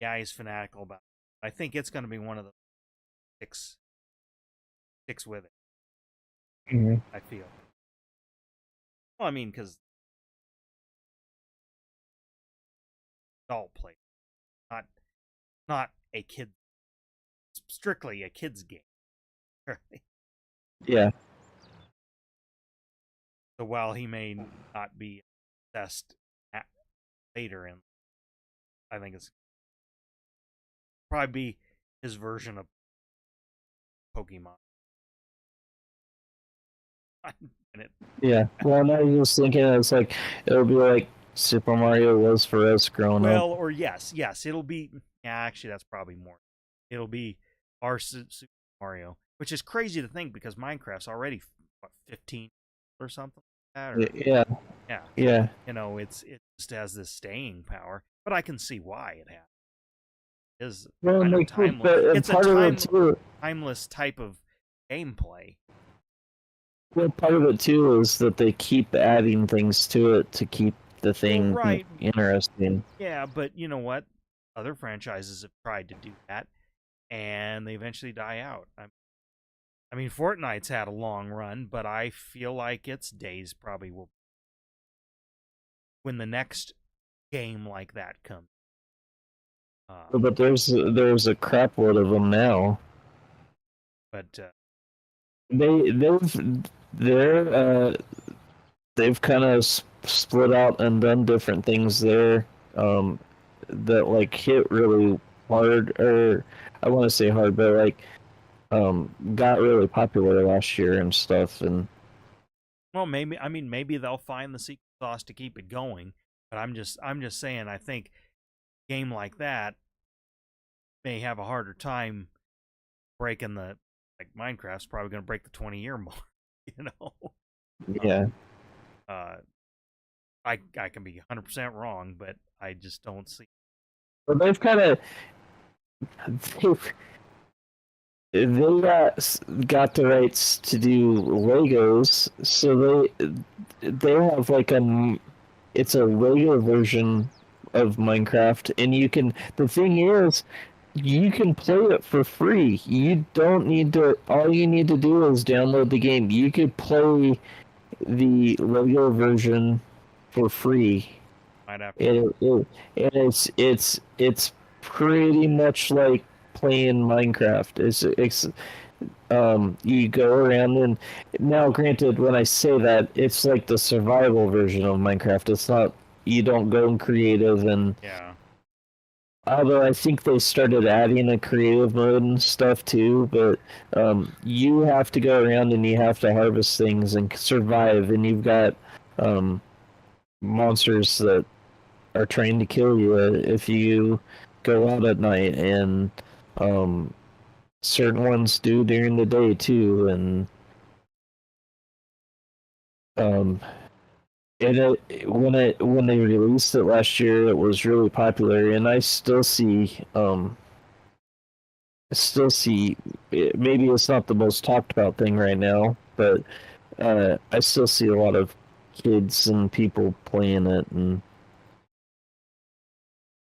Yeah, he's fanatical about it. I think it's going to be one of the sticks with it. Mhm. I feel. Well, I mean, because adult play, not not a kid, strictly a kid's game. Yeah. So while he may not be obsessed later in, I think it's probably be his version of Pokemon. Yeah. Well, I was just thinking it's like it'll be like Super Mario was for us growing up. Well, or yes, it'll be. Yeah, actually, that's probably more. It'll be our Super Mario, which is crazy to think because Minecraft's already what 15 or something like that. Or, Yeah. yeah, Yeah. you know, it just has this staying power, but I can see why it has. Is Well, kind of like, timeless. but It's a part of it too. timeless type of gameplay. Well, part of it too is that they keep adding things to it to keep the Well, thing right. interesting. Yeah, but you know what? Other franchises have tried to do that, and they eventually die out. I mean, Fortnite's had a long run, but I feel like its days probably will when the next game like that comes. But there's a crap load of them now. But They're they've kind of split out and done different things there that like hit really hard, or I want to say hard, but like got really popular last year and stuff. And well, maybe they'll find the secret sauce to keep it going. But I'm just saying, I think a game like that may have a harder time breaking the like Minecraft's probably going to break the 20-year mark. You know. yeah. I can be 100% wrong, but I just don't see. But they've kind of they got the rights to do Legos, so they have like it's a Lego version of Minecraft, and you can. The thing is, you can play it for free. You don't need to. All you need to do is download the game. You could play the Lego version for free. Might have to. And it's pretty much like playing Minecraft. It's you go around and now granted when I say that it's like the survival version of Minecraft. It's not you don't go in creative and Yeah. although I think they started adding a creative mode and stuff too, but you have to go around and you have to harvest things and survive, and you've got monsters that are trying to kill you if you go out at night, and Um, certain ones do during the day too, and um, when they released it last year, it was really popular, and I still see maybe it's not the most talked about thing right now, but I still see a lot of kids and people playing it, and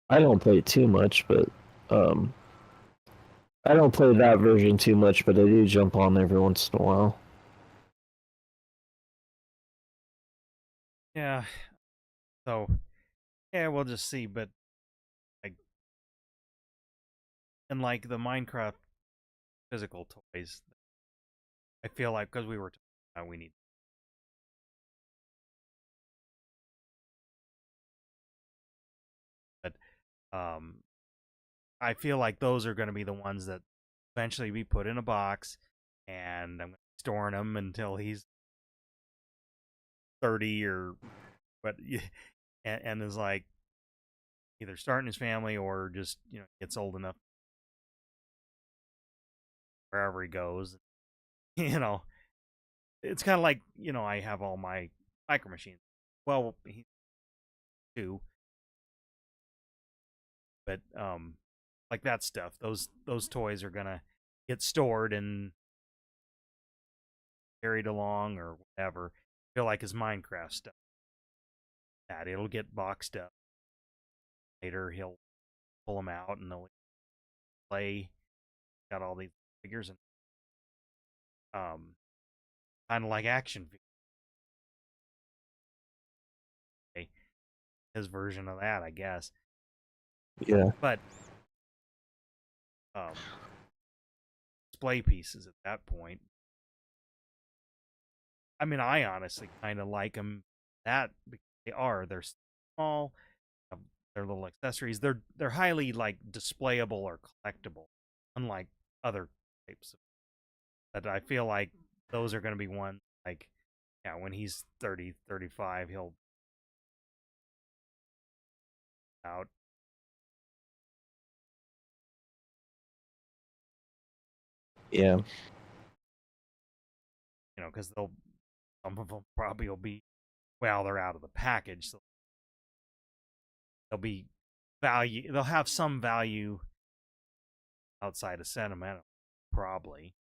I don't play it too much, but um, I don't play that version too much, but I do jump on every once in a while. Yeah. So yeah, we'll just see. But like, and like the Minecraft physical toys, I feel like because we were talking about we need, but um, I feel like those are going to be the ones that eventually be put in a box, and I'm storing them until he's 30 or but and is like either starting his family or just gets old enough wherever he goes. you know it's kind of like I have all my micro machines. Well, he's two, but like that stuff. Those toys are gonna get stored and carried along or whatever. I feel like his Minecraft stuff. That it'll get boxed up. Later he'll pull them out and they'll play. Got all these figures and kind of like action figures. His version of that, I guess. Yeah, But um, display pieces at that point. I mean, I honestly kind of like them that because they're small, they're little accessories. They're highly like displayable or collectible, unlike other types. But I feel like those are going to be one like yeah, when he's 30, 35, he'll out. yeah, Because they'll some of them probably will be well, they're out of the package, so they'll be value. They'll have some value outside of sentimental, probably.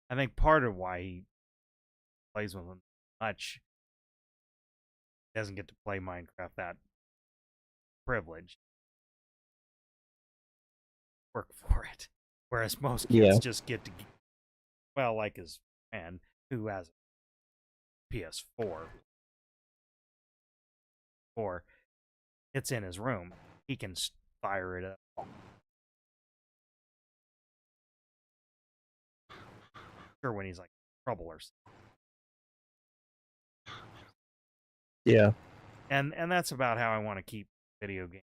I think part of why he plays with them much he doesn't get to play Minecraft that privileged work for it. Whereas most kids yeah, just get to well, like his friend who has a PS4 or it's in his room. He can fire it up. Sure, when he's like trouble or something. yeah, And that's about how I want to keep video games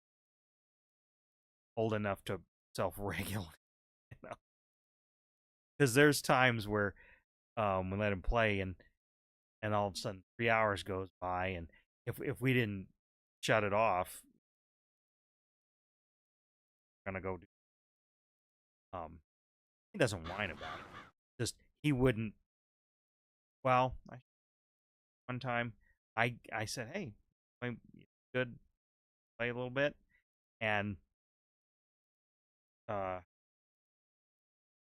old enough to self-regulate. You know, because there's times where we let him play and all of a sudden 3 hours goes by and if we didn't shut it off, we're gonna go do. Um, he doesn't whine about it. Just he wouldn't. Well, one time I said, hey, play good, play a little bit, and uh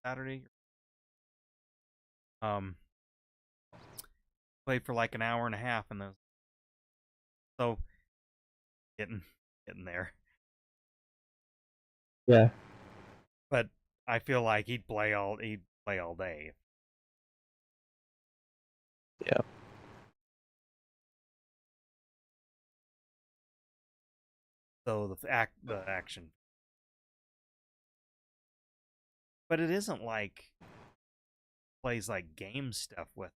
Saturday um played for like an hour and a half and so getting getting there. yeah, But I feel like he'd play all day. yeah, So the action, but it isn't like plays like game stuff with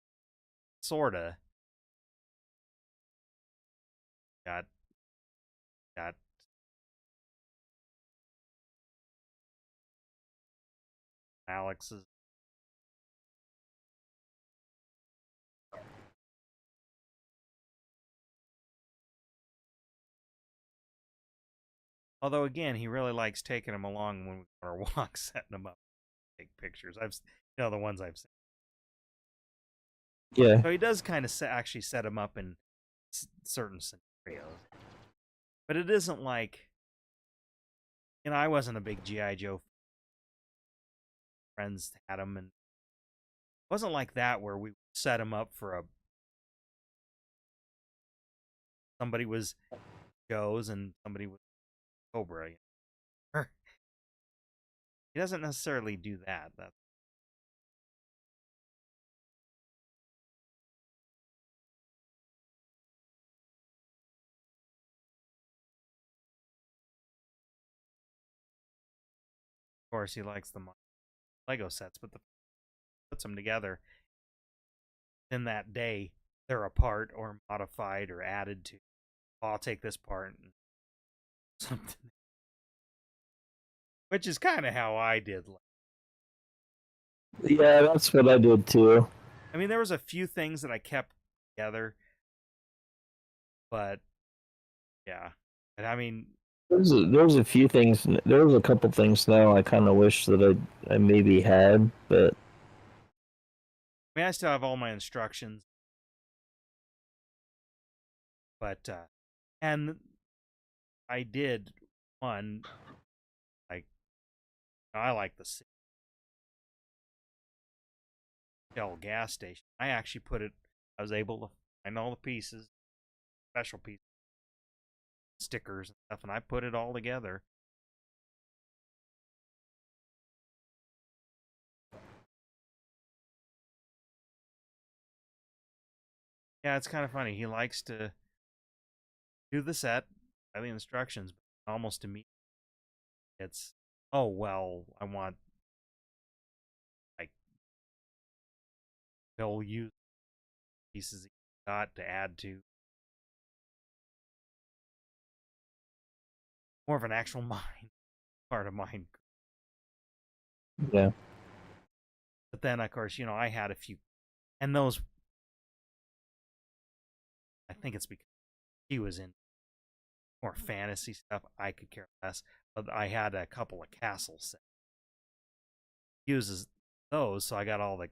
sorta got got Alex's Although again, he really likes taking them along when we go on our walks, setting them up, take pictures. The ones I've seen. Yeah. So he does kind of actually set them up in certain scenarios, but it isn't like, I wasn't a big GI Joe. Friends had them, and it wasn't like that where we set them up for somebody was Joe's and somebody was Cobra. He doesn't necessarily do that. Of course, he likes the Lego sets, but puts them together. In that day, they're apart or modified or added to. I'll take this part and something, which is kind of how I did. Yeah, that's what I did too. I mean, there was a few things that I kept together, but yeah, and I mean, There's a few things. There was a couple things now I kind of wish that I maybe had, but I still have all my instructions, but and I did one, like, I like the Shell gas station. I actually I was able to find all the pieces, special pieces, stickers and stuff, and I put it all together. Yeah, it's kind of funny. He likes to do the set by the instructions, but almost immediately it's, oh well, I want, like, he'll use pieces he got to add to more of an actual mine part of mine. yeah. But then, of course, I had a few, and those, I think it's because he was in more fantasy stuff. I could care less, but I had a couple of castle sets. He uses those, so I got all the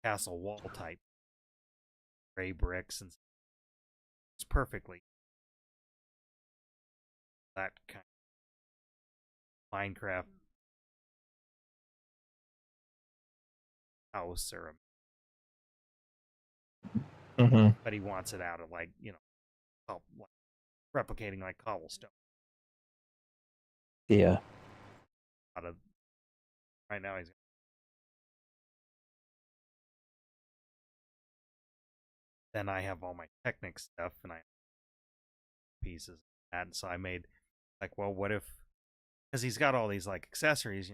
castle wall type gray bricks, and it's perfectly that kind of Minecraft house, or but he wants it out of, like, like replicating like cobblestone. Yeah. Out of right now, then I have all my Technic stuff, and I have pieces, and so I made, like, well, what if, because he's got all these, like, accessories,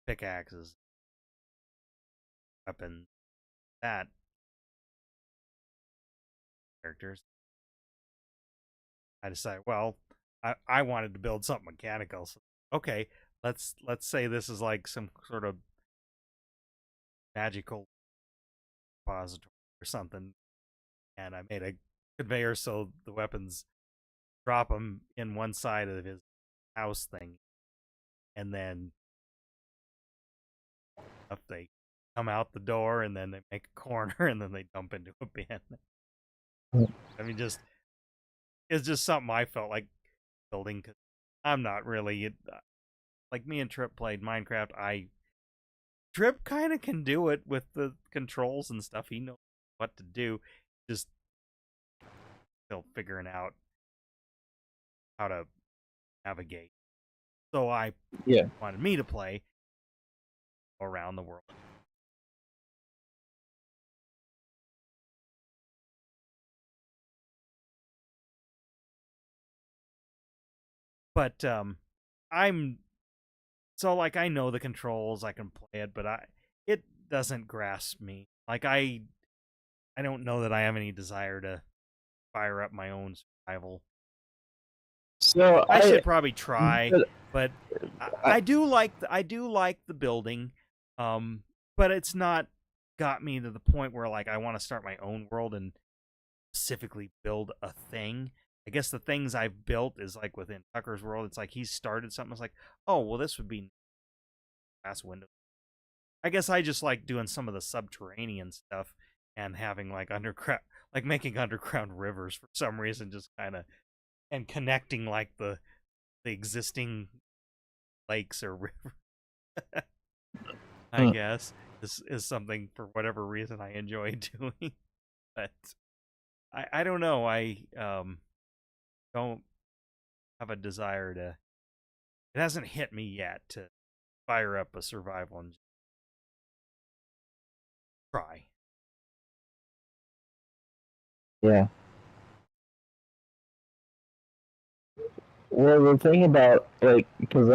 pickaxes, weapons, that characters. I decided, well, I wanted to build something mechanical. So, okay, let's say this is like some sort of magical repository or something, and I made a conveyor so the weapons drop them in one side of his house thing, and then if they come out the door, and then they make a corner, and then they dump into a bin. I mean, it's just something I felt like building, because I'm not really, like, me and Trip played Minecraft. Trip kind of can do it with the controls and stuff. He knows what to do. Just still figuring out how to navigate. So I wanted me to play around the world. But I'm so, like, I know the controls, I can play it, but it doesn't grasp me. Like, I don't know that I have any desire to fire up my own survival. So I should probably try, but I do like the building, but it's not got me to the point where, like, I want to start my own world and specifically build a thing. I guess the things I've built is like within Tucker's world. It's like he's started something. It's like, oh well, this would be glass window. I guess I just like doing some of the subterranean stuff and having like underground, like making underground rivers for some reason, just kind of and connecting like the existing lakes or river. I Hmm. guess is something for whatever reason I enjoy doing, but I don't know. I don't have a desire to. It hasn't hit me yet to fire up a survival and try. Yeah. Well, the thing about like, because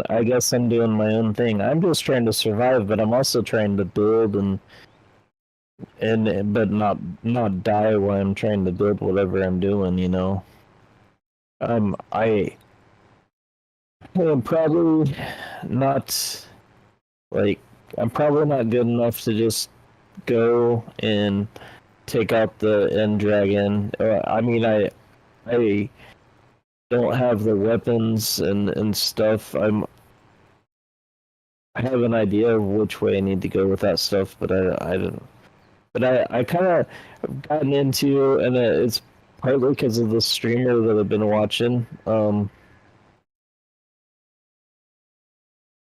I guess I'm doing my own thing. I'm just trying to survive, but I'm also trying to build and but not die while I'm trying to build whatever I'm doing. You know, I am probably not like I'm probably not good enough to just go and take out the end dragon. I mean, I don't have the weapons and stuff. I have an idea of which way I need to go with that stuff, but I don't. But I kind of gotten into, and it's partly because of the streamer that I've been watching.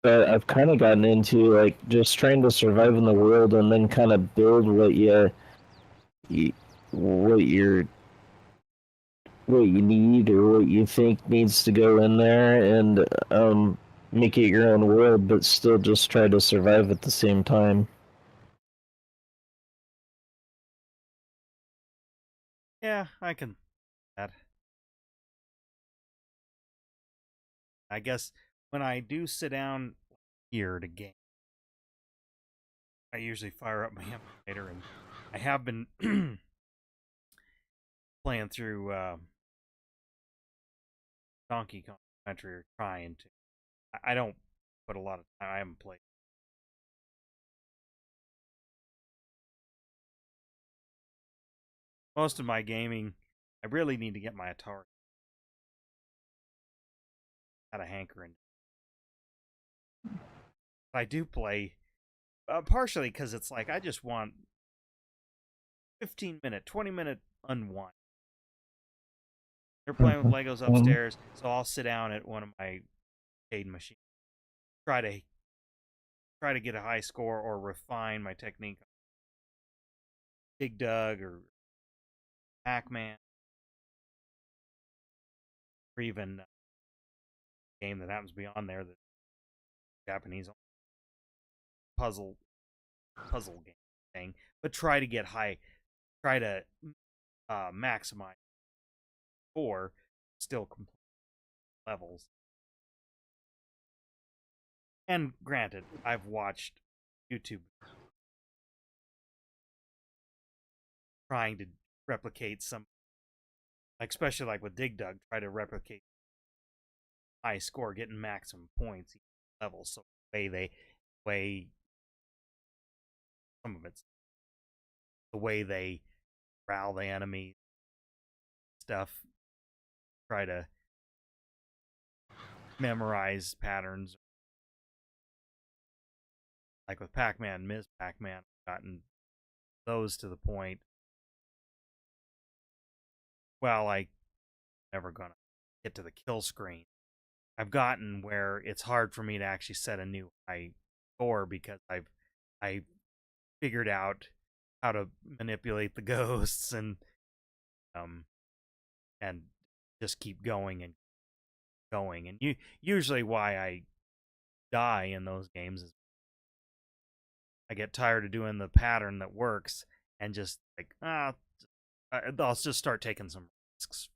But I've kind of gotten into like just trying to survive in the world and then kind of build you what what you need or what you think needs to go in there and make it your own world, but still just try to survive at the same time. Yeah, I can. That I guess when I do sit down here to game, I usually fire up my emulator, and I have been playing through Donkey Kong Country or trying to. I don't put a lot of time. I haven't played most of my gaming. I really need to get my Atari out of hankering. I do play partially because it's like I just want 15-minute, 20-minute unwind. They're playing with Legos Mhm. upstairs, so I'll sit down at one of my arcade machines, try to get a high score or refine my technique. Dig Dug or Pac-Man, or even a game that happens to be on there, the Japanese puzzle game thing. But try to get high, try to maximize score, still complete levels. And granted, I've watched YouTube trying to replicate some, like especially like with Dig Dug, try to replicate high score, getting maximum points each level. So way some of it's the way they corral the enemy stuff. Try to memorize patterns. Like with Pac-Man, Ms. Pac-Man, I've gotten those to the point. Well, I never gonna get to the kill screen. I've gotten where it's hard for me to actually set a new high score because I figured out how to manipulate the ghosts um and just keep going and going. And usually why I die in those games is I get tired of doing the pattern that works and just like I'll just start taking some risks,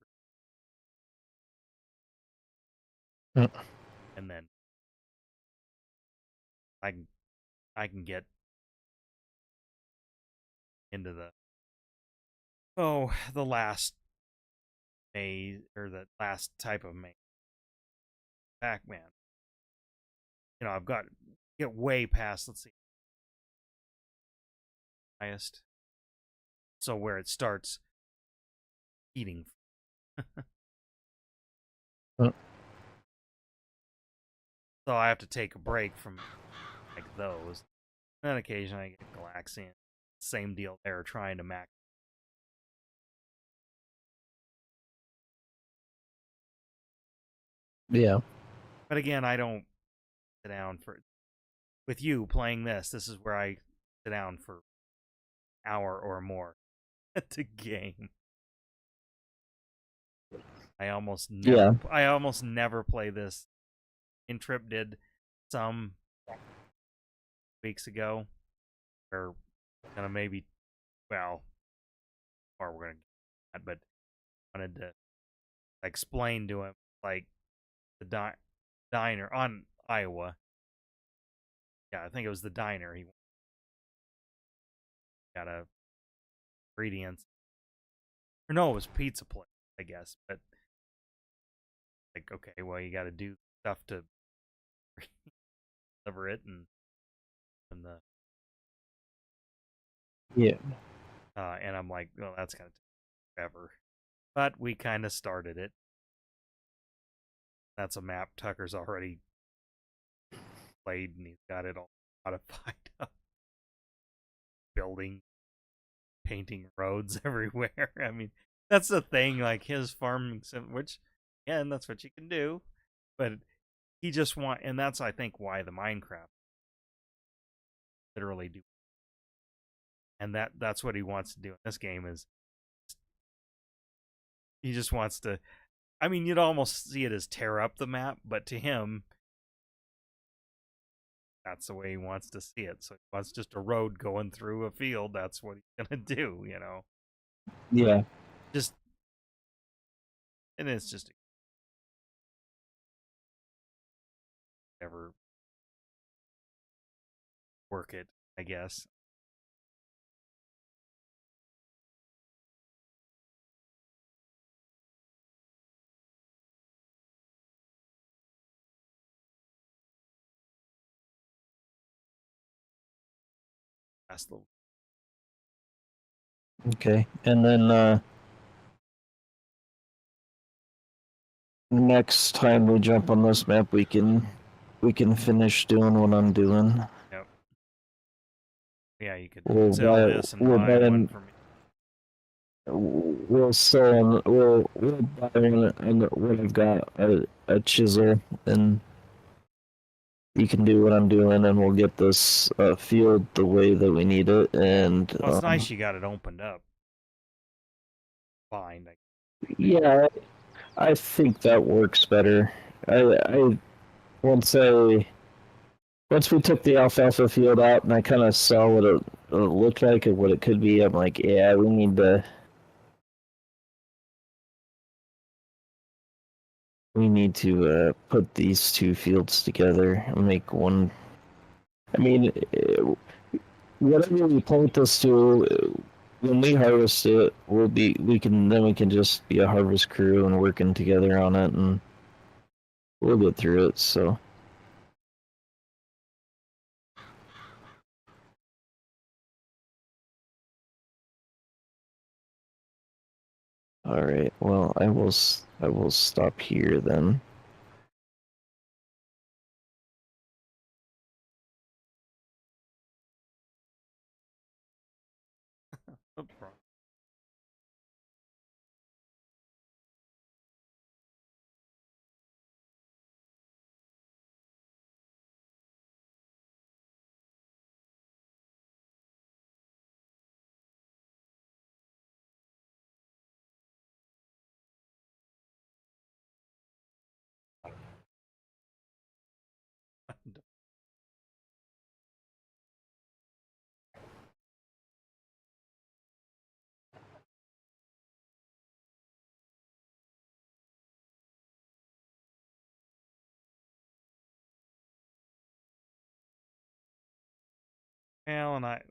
Mm. and then I can get into the last maze or the last type of maze, Pac-Man. I've got get way past, let's see, highest, so where it starts eating. So I have to take a break from like those. And then occasionally I get Galaxian. Same deal there, trying to max. Yeah. But again, I don't sit down for with you playing this. This is where I sit down for an hour or more to game. Yeah. I almost never play this. Intrip did some weeks ago, or gonna maybe, well, or we're gonna get that, but wanted to explain to him like the diner on Iowa. Yeah, I think it was the diner. He got a ingredients, or no, it was pizza place, I guess. But like, okay, well, you got to do stuff to deliver it, and the Yeah. and I'm like, well, that's gonna take forever. But we kind of started it. That's a map Tucker's already played, and he's got it all modified up. Building, painting roads everywhere. I mean, that's the thing. Like his farming sim, which, again, that's what you can do, but he just and that's I think why the Minecraft literally do, and that's what he wants to do in this game is he just wants to. I mean, you'd almost see it as tear up the map, but to him, that's the way he wants to see it. So he wants just a road going through a field. That's what he's gonna do, you know. Yeah. Just and it's just never work it, I guess. That's the Okay. And then next time we jump on this map, we can finish doing what I'm doing. yep. Yeah, you could We'll sell buy this and we'll buy buy one an, for me. we'll sell we'll buy what I've got a chisel, and you can do what I'm doing, and we'll get this field the way that we need it. And Well, it's nice you got it opened up. Fine. yeah, I think that works better. I once I once we took the alfalfa field out and I kind of saw what it looked like and what it could be, I'm like, yeah, we need to put these two fields together and make one. I mean, whatever we plant this to, when we harvest it, we can just be a harvest crew and working together on it, and we'll get through it. So. All right. Well, I will stop here then. No problem. Well, and I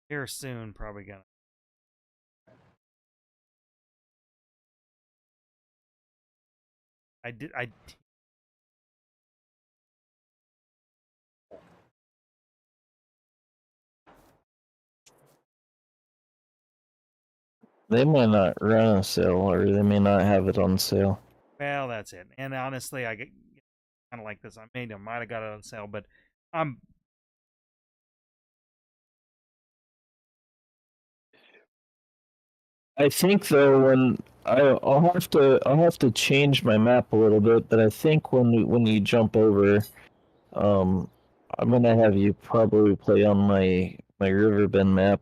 here soon probably gonna. I They might not run a sale, or they may not have it on sale. Well, that's it. And honestly, I get kind of like this. I might have got it on sale, but I'm I think though when I'll have to change my map a little bit, but I think when you jump over, um, I'm gonna have you probably play on my Riverbend map